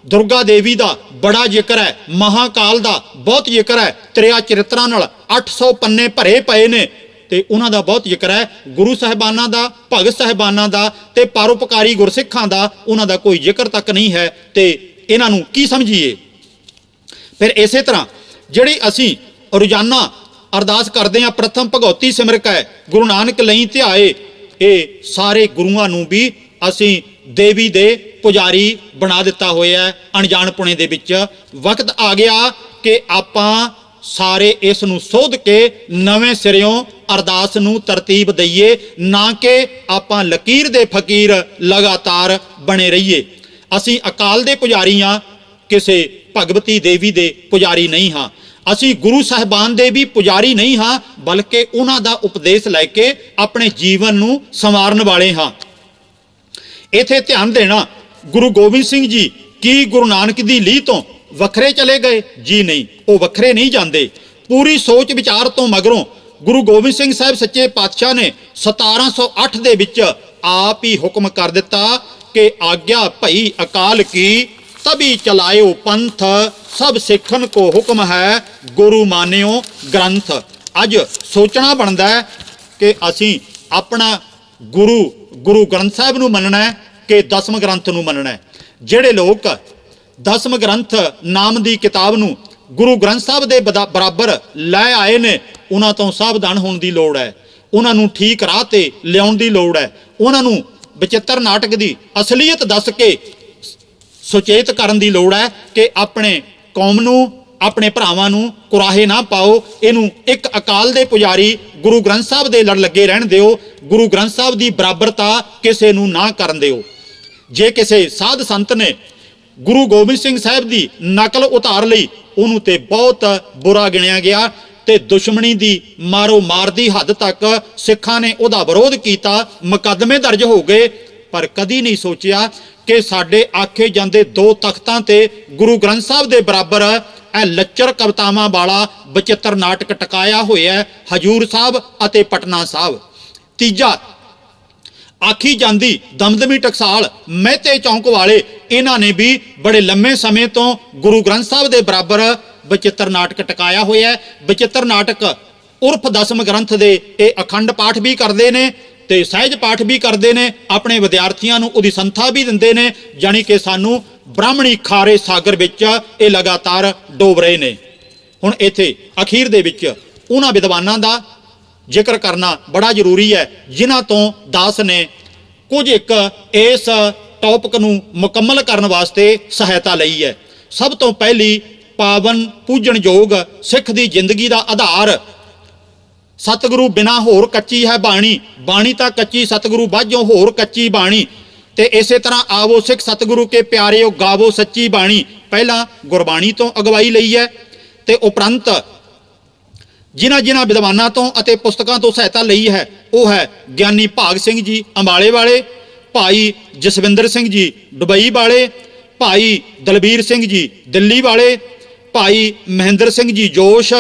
ਦੁਰਗਾ ਦੇਵੀ ਦਾ ਬੜਾ ਜ਼ਿਕਰ ਹੈ, ਮਹਾਕਾਲ ਦਾ ਬਹੁਤ ਜ਼ਿਕਰ ਹੈ, ਤ੍ਰਿਆ ਚਰਿਤਰਾਂ ਨਾਲ 800 ਪੰਨੇ ਭਰੇ ਪਏ ਨੇ ਤੇ ਉਹਨਾਂ ਦਾ ਬਹੁਤ ਜ਼ਿਕਰ ਹੈ। ਗੁਰੂ ਸਾਹਿਬਾਨਾਂ ਦਾ, ਭਗਤ ਸਾਹਿਬਾਨਾਂ ਦਾ ਤੇ ਪਰਉਪਕਾਰੀ ਗੁਰਸਿੱਖਾਂ ਦਾ ਉਹਨਾਂ ਦਾ ਕੋਈ ਜ਼ਿਕਰ ਤੱਕ ਨਹੀਂ ਹੈ ਤੇ ਇਹਨਾਂ ਨੂੰ ਕੀ ਸਮਝੀਏ। ਫਿਰ ਇਸੇ ਤਰ੍ਹਾਂ ਜਿਹੜੀ ਅਸੀਂ ਰੋਜ਼ਾਨਾ ਅਰਦਾਸ ਕਰਦੇ ਹਾਂ, ਪ੍ਰਥਮ ਭਗਉਤੀ ਸਿਮਰਕ ਹੈ, ਗੁਰੂ ਨਾਨਕ ਲਈ ਧਿਆਏ, ਇਹ ਸਾਰੇ ਗੁਰੂਆਂ ਨੂੰ ਵੀ ਅਸੀਂ ਦੇਵੀ ਦੇ ਪੁਜਾਰੀ ਬਣਾ ਦਿੱਤਾ ਹੋਇਆ ਹੈ ਅਣਜਾਣਪੁਣੇ ਦੇ ਵਿੱਚ। ਵਕਤ ਆ ਗਿਆ ਕਿ ਆਪਾਂ ਸਾਰੇ ਇਸ ਨੂੰ ਸੋਧ ਕੇ ਨਵੇਂ ਸਿਰਿਓਂ ਅਰਦਾਸ ਨੂੰ ਤਰਤੀਬ ਦਈਏ, ਨਾ ਕਿ ਆਪਾਂ ਲਕੀਰ ਦੇ ਫਕੀਰ ਲਗਾਤਾਰ ਬਣੇ ਰਹੀਏ। ਅਸੀਂ ਅਕਾਲ ਦੇ ਪੁਜਾਰੀ ਹਾਂ, ਕਿਸੇ ਭਗਵਤੀ ਦੇਵੀ ਦੇ ਪੁਜਾਰੀ ਨਹੀਂ ਹਾਂ। ਅਸੀਂ ਗੁਰੂ ਸਾਹਿਬਾਨ ਦੇ ਵੀ ਪੁਜਾਰੀ ਨਹੀਂ ਹਾਂ, ਬਲਕਿ ਉਹਨਾਂ ਦਾ ਉਪਦੇਸ਼ ਲੈ ਕੇ ਆਪਣੇ ਜੀਵਨ ਨੂੰ ਸੰਵਾਰਨ ਵਾਲੇ ਹਾਂ। ਇੱਥੇ ਧਿਆਨ ਦੇਣਾ, ਗੁਰੂ ਗੋਬਿੰਦ ਸਿੰਘ ਜੀ ਕੀ ਗੁਰੂ ਨਾਨਕ ਦੀ ਲੀਹ ਤੋਂ ਵੱਖਰੇ ਚਲੇ ਗਏ? ਜੀ ਨਹੀਂ, ਉਹ ਵੱਖਰੇ ਨਹੀਂ ਜਾਂਦੇ। ਪੂਰੀ ਸੋਚ ਵਿਚਾਰ ਤੋਂ ਮਗਰੋਂ ਗੁਰੂ ਗੋਬਿੰਦ ਸਿੰਘ ਸਾਹਿਬ ਸੱਚੇ ਪਾਤਸ਼ਾਹ ਨੇ 1708 ਦੇ ਵਿੱਚ ਆਪ ਹੀ ਹੁਕਮ ਕਰ ਦਿੱਤਾ ਕਿ ਆਗਿਆ ਭਈ ਅਕਾਲ ਕੀ, ਤਭੀ ਚਲਾਇਓ ਪੰਥ, ਸਭ ਸਿੱਖਨ ਕੋ ਹੁਕਮ ਹੈ, ਗੁਰੂ ਮਾਨਿਓ ਗ੍ਰੰਥ। ਅੱਜ ਸੋਚਣਾ ਬਣਦਾ ਹੈ ਕਿ ਅਸੀਂ ਆਪਣਾ ਗੁਰੂ ਗ੍ਰੰਥ ਸਾਹਿਬ ਨੂੰ ਮੰਨਣਾ ਹੈ ਕਿ ਦਸਮ ਗ੍ਰੰਥ ਨੂੰ ਮੰਨਣਾ ਹੈ। ਜਿਹੜੇ ਲੋਕ ਦਸਮ ਗ੍ਰੰਥ ਨਾਮ ਦੀ ਕਿਤਾਬ ਨੂੰ ਗੁਰੂ ਗ੍ਰੰਥ ਸਾਹਿਬ ਦੇ ਬਰਾਬਰ ਲੈ ਆਏ ਨੇ, ਉਹਨਾਂ ਤੋਂ ਸਾਵਧਾਨ ਹੋਣ ਦੀ ਲੋੜ ਹੈ, ਉਹਨਾਂ ਨੂੰ ਠੀਕ ਰਾਹ ਤੇ ਲਿਆਉਣ ਦੀ ਲੋੜ ਹੈ, ਉਹਨਾਂ ਨੂੰ ਬਚਿੱਤਰ ਨਾਟਕ ਦੀ ਅਸਲੀਅਤ ਦੱਸ ਕੇ ਸੁਚੇਤ ਕਰਨ ਦੀ ਲੋੜ ਹੈ ਕਿ ਆਪਣੇ ਕੌਮ ਨੂੰ, ਆਪਣੇ ਭਰਾਵਾਂ ਨੂੰ ਕੁਰਾਹੇ ਨਾ ਪਾਓ। ਇਹਨੂੰ ਇੱਕ ਅਕਾਲ ਦੇ ਪੁਜਾਰੀ ਗੁਰੂ ਗ੍ਰੰਥ ਸਾਹਿਬ ਦੇ ਲੜ ਲੱਗੇ ਰਹਿਣ ਦਿਓ, ਗੁਰੂ ਗ੍ਰੰਥ ਸਾਹਿਬ ਦੀ ਬਰਾਬਰਤਾ ਕਿਸੇ ਨੂੰ ਨਾ ਕਰਨ ਦਿਓ। ਜੇ ਕਿਸੇ ਸਾਧ ਸੰਤ ਨੇ ਗੁਰੂ ਗੋਬਿੰਦ ਸਿੰਘ ਸਾਹਿਬ ਦੀ ਨਕਲ ਉਤਾਰ ਲਈ, ਉਹਨੂੰ ਤੇ ਬਹੁਤ ਬੁਰਾ ਗਿਣਿਆ ਗਿਆ ਤੇ ਦੁਸ਼ਮਣੀ ਦੀ ਮਾਰੋ ਮਾਰ ਦੀ ਹੱਦ ਤੱਕ ਸਿੱਖਾਂ ਨੇ ਉਹਦਾ ਵਿਰੋਧ ਕੀਤਾ, ਮੁਕੱਦਮੇ ਦਰਜ ਹੋ ਗਏ। ਪਰ ਕਦੀ ਨਹੀਂ ਸੋਚਿਆ ਕਿ ਸਾਡੇ ਆਖੇ ਜਾਂਦੇ 2 ਤਖਤਾਂ ਤੇ ਗੁਰੂ ਗ੍ਰੰਥ ਸਾਹਿਬ ਦੇ ਬਰਾਬਰ ਇਹ ਲੱਚਰ ਕਵਿਤਾਵਾਂ ਵਾਲਾ ਬਚਿੱਤਰ ਨਾਟਕ ਟਿਕਾਇਆ ਹੋਇਆ ਹੈ, ਹਜੂਰ ਸਾਹਿਬ ਅਤੇ ਪਟਨਾ ਸਾਹਿਬ। ਤੀਜਾ, ਆਖੀ ਜਾਂਦੀ ਦਮਦਮੀ ਟਕਸਾਲ, ਮਹਿਤੇ ਚੌਂਕ ਵਾਲੇ, ਇਹਨਾਂ ਨੇ ਵੀ ਬੜੇ ਲੰਮੇ ਸਮੇਂ ਤੋਂ ਗੁਰੂ ਗ੍ਰੰਥ ਸਾਹਿਬ ਦੇ ਬਰਾਬਰ ਬਚਿੱਤਰ ਨਾਟਕ ਟਿਕਾਇਆ ਹੋਇਆ ਹੈ। ਬਚਿੱਤਰ ਨਾਟਕ ਉਰਫ ਦਸਮ ਗ੍ਰੰਥ ਦੇ ਇਹ ਅਖੰਡ ਪਾਠ ਵੀ ਕਰਦੇ ਨੇ ਤੇ ਸਹਿਜ ਪਾਠ ਵੀ ਕਰਦੇ ਨੇ, ਆਪਣੇ ਵਿਦਿਆਰਥੀਆਂ ਨੂੰ ਉਹਦੀ ਸੰਥਾ ਵੀ ਦਿੰਦੇ ਨੇ। ਜਾਣੀ ਕਿ ਸਾਨੂੰ ਬ੍ਰਾਹਮਣੀ ਖਾਰੇ ਸਾਗਰ ਵਿੱਚ ਇਹ ਲਗਾਤਾਰ ਡੋਬ ਰਹੇ ਨੇ। ਹੁਣ ਇੱਥੇ ਅਖੀਰ ਦੇ ਵਿੱਚ ਉਹਨਾਂ ਵਿਦਵਾਨਾਂ ਦਾ ਜ਼ਿਕਰ ਕਰਨਾ ਬੜਾ ਜ਼ਰੂਰੀ ਹੈ ਜਿਨ੍ਹਾਂ ਤੋਂ ਦਾਸ ਨੇ ਕੁਝ ਇੱਕ ਇਸ ਟੌਪਿਕ ਨੂੰ ਮੁਕੰਮਲ ਕਰਨ ਵਾਸਤੇ ਸਹਾਇਤਾ ਲਈ ਹੈ। ਸਭ ਤੋਂ ਪਹਿਲੀ, ਪਾਵਨ ਪੂਜਣਯੋਗ ਸਿੱਖ ਦੀ ਜ਼ਿੰਦਗੀ ਦਾ ਆਧਾਰ, ਸਤਿਗੁਰੂ ਬਿਨਾ ਹੋਰ ਕੱਚੀ ਹੈ ਬਾਣੀ, ਬਾਣੀ ਤਾਂ ਕੱਚੀ ਸਤਿਗੁਰੂ ਬਾਝੋਂ ਹੋਰ ਕੱਚੀ ਬਾਣੀ। ਤੇ ਇਸੇ ਤਰ੍ਹਾਂ ਆਵੋ ਸਿੱਖ ਸਤਿਗੁਰੂ ਕੇ ਪਿਆਰਿਓ ਗਾਵੋ ਸੱਚੀ ਬਾਣੀ। ਪਹਿਲਾਂ ਗੁਰਬਾਣੀ ਤੋਂ ਅਗਵਾਈ ਲਈ ਹੈ ਤੇ ਉਪਰੰਤ ਜਿਨ੍ਹਾਂ ਵਿਦਵਾਨਾਂ ਤੋਂ ਅਤੇ ਪੁਸਤਕਾਂ ਤੋਂ ਸਹਾਇਤਾ ਲਈ ਹੈ ਉਹ ਹੈ ਗਿਆਨੀ ਭਾਗ ਸਿੰਘ ਜੀ ਅੰਬਾਲੇ ਵਾਲੇ, ਭਾਈ ਜਸਵਿੰਦਰ ਸਿੰਘ ਜੀ ਦੁਬਈ ਵਾਲੇ, ਭਾਈ ਦਲਬੀਰ ਸਿੰਘ ਜੀ ਦਿੱਲੀ ਵਾਲੇ, ਭਾਈ ਮਹਿੰਦਰ ਸਿੰਘ ਜੀ ਜੋਸ਼,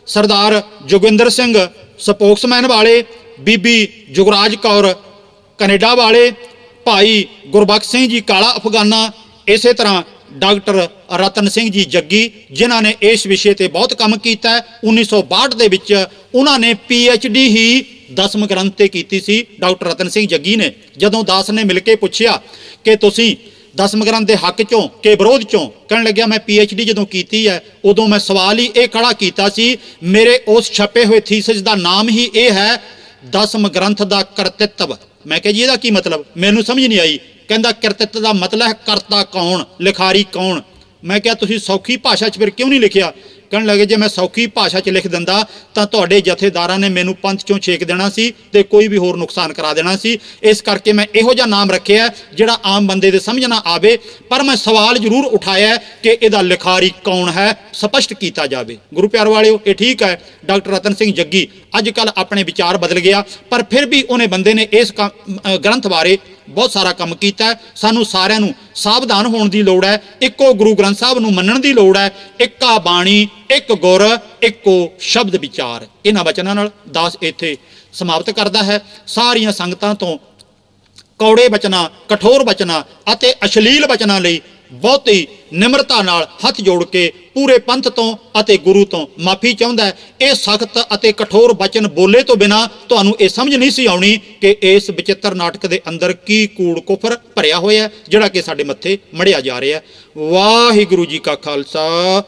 ਸਰਦਾਰ ਜੋਗਿੰਦਰ ਸਿੰਘ ਸਪੋਕਸਮੈਨ ਵਾਲੇ, ਬੀਬੀ ਜੁਗਰਾਜ ਕੌਰ ਕੈਨੇਡਾ ਵਾਲੇ, ਭਾਈ ਗੁਰਬਖਸ਼ ਸਿੰਘ ਜੀ ਕਾਲਾ ਅਫਗਾਨਾ, ਇਸੇ ਤਰ੍ਹਾਂ ਡਾਕਟਰ ਰਤਨ ਸਿੰਘ ਜੀ ਜੱਗੀ, ਜਿਨ੍ਹਾਂ ਨੇ ਇਸ ਵਿਸ਼ੇ ਤੇ ਬਹੁਤ ਕੰਮ ਕੀਤਾ ਹੈ। 1962 ਦੇ ਵਿੱਚ ਉਹਨਾਂ ਨੇ PhD ਹੀ ਦਸਮ ਗ੍ਰੰਥ ਤੇ ਕੀਤੀ ਸੀ, ਡਾਕਟਰ ਰਤਨ ਸਿੰਘ ਜੱਗੀ ਨੇ। ਜਦੋਂ ਦਾਸ ਨੇ ਮਿਲ ਕੇ ਪੁੱਛਿਆ ਕਿ ਤੁਸੀਂ ਦਸਮ ਗ੍ਰੰਥ ਦੇ ਹੱਕ ਚੋਂ ਕਿ ਵਿਰੋਧ ਚੋਂ, ਕਹਿਣ ਲੱਗਿਆ ਮੈਂ PhD ਜਦੋਂ ਕੀਤੀ ਹੈ ਉਦੋਂ ਮੈਂ ਸਵਾਲ ਹੀ ਇਹ ਖੜਾ ਕੀਤਾ ਸੀ, ਮੇਰੇ ਉਸ ਛਪੇ ਹੋਏ ਥੀਸਿਸ ਦਾ ਨਾਮ ਹੀ ਇਹ ਹੈ, ਦਸਮ ਗ੍ਰੰਥ ਦਾ ਕਰਤਿਤਵ। ਮੈਂ ਕਿਹਾ ਜੀ ਇਹਦਾ ਕੀ ਮਤਲਬ? ਮੈਨੂੰ ਸਮਝ ਨਹੀਂ ਆਈ। ਕਹਿੰਦਾ ਕਿਰਤਿਤ ਦਾ ਮਤਲਬ ਹੈ ਕਰਤਾ ਕੌਣ, ਲਿਖਾਰੀ ਕੌਣ। ਮੈਂ ਕਿਹਾ ਤੁਸੀਂ ਸੌਖੀ ਭਾਸ਼ਾ 'ਚ ਫਿਰ ਕਿਉਂ ਨਹੀਂ ਲਿਖਿਆ? ਕਹਿਣ ਲੱਗੇ ਜੇ ਮੈਂ ਸੌਖੀ ਭਾਸ਼ਾ 'ਚ ਲਿਖ ਦਿੰਦਾ ਤਾਂ ਤੁਹਾਡੇ ਜਥੇਦਾਰਾਂ ਨੇ ਮੈਨੂੰ ਪੰਥ 'ਚੋਂ ਛੇਕ ਦੇਣਾ ਸੀ ਤੇ ਕੋਈ ਵੀ ਹੋਰ ਨੁਕਸਾਨ ਕਰਾ ਦੇਣਾ ਸੀ। ਇਸ ਕਰਕੇ ਮੈਂ ਇਹੋ ਜਿਹਾ ਨਾਮ ਰੱਖਿਆ ਜਿਹੜਾ ਆਮ ਬੰਦੇ ਦੇ ਸਮਝ ਨਾ ਆਵੇ, ਪਰ ਮੈਂ ਸਵਾਲ ਜ਼ਰੂਰ ਉਠਾਇਆ ਕਿ ਇਹਦਾ ਲਿਖਾਰੀ ਕੌਣ ਹੈ, ਸਪਸ਼ਟ ਕੀਤਾ ਜਾਵੇ। ਗੁਰੂ ਪਿਆਰ ਵਾਲਿਓ, ਇਹ ਠੀਕ ਹੈ ਡਾਕਟਰ ਰਤਨ ਸਿੰਘ ਜੱਗੀ ਅੱਜ ਕੱਲ੍ਹ ਆਪਣੇ ਵਿਚਾਰ ਬਦਲ ਗਿਆ, ਪਰ ਫਿਰ ਵੀ ਉਹਨੇ ਬੰਦੇ ਨੇ ਇਸ ਗ੍ਰੰਥ ਬਾਰੇ ਬਹੁਤ ਸਾਰਾ ਕੰਮ ਕੀਤਾ। ਸਾਨੂੰ ਸਾਰਿਆਂ ਨੂੰ ਸਾਵਧਾਨ ਹੋਣ ਦੀ ਲੋੜ ਹੈ, ਇੱਕੋ ਗੁਰੂ ਗ੍ਰੰਥ ਸਾਹਿਬ ਨੂੰ ਮੰਨਣ ਦੀ ਲੋੜ ਹੈ। ਇੱਕਾ ਬਾਣੀ, ਇੱਕ ਗੁਰ, ਇੱਕੋ ਸ਼ਬਦ ਵਿਚਾਰ। ਇਹਨਾਂ ਵਚਨਾਂ ਨਾਲ ਦਾਸ ਇੱਥੇ ਸਮਾਪਤ ਕਰਦਾ ਹੈ। ਸਾਰੀਆਂ ਸੰਗਤਾਂ ਤੋਂ ਕੌੜੇ ਵਚਨਾਂ, ਕਠੋਰ ਵਚਨਾਂ ਅਤੇ ਅਸ਼ਲੀਲ ਵਚਨਾਂ ਲਈ ਬਹੁਤੀ ਨਿਮਰਤਾ ਨਾਲ ਹੱਥ ਜੋੜ ਕੇ ਪੂਰੇ ਪੰਥ ਤੋਂ ਅਤੇ ਗੁਰੂ ਤੋਂ ਮਾਫੀ ਚਾਹੁੰਦਾ ਹੈ। ਇਹ ਸਖਤ ਅਤੇ ਕਠੋਰ ਵਚਨ ਬੋਲੇ ਤੋਂ ਬਿਨਾਂ ਤੁਹਾਨੂੰ ਇਹ ਸਮਝ ਨਹੀਂ ਸੀ ਆਉਣੀ ਕਿ ਇਸ ਵਿਚਿੱਤਰ ਨਾਟਕ ਦੇ ਅੰਦਰ ਕੀ ਕੂੜ ਕੁਫਰ ਭਰਿਆ ਹੋਇਆ ਜਿਹੜਾ ਕਿ ਸਾਡੇ ਮੱਥੇ ਮੜਿਆ ਜਾ ਰਿਹਾ। ਵਾਹਿਗੁਰੂ ਜੀ ਕਾ ਖਾਲਸਾ,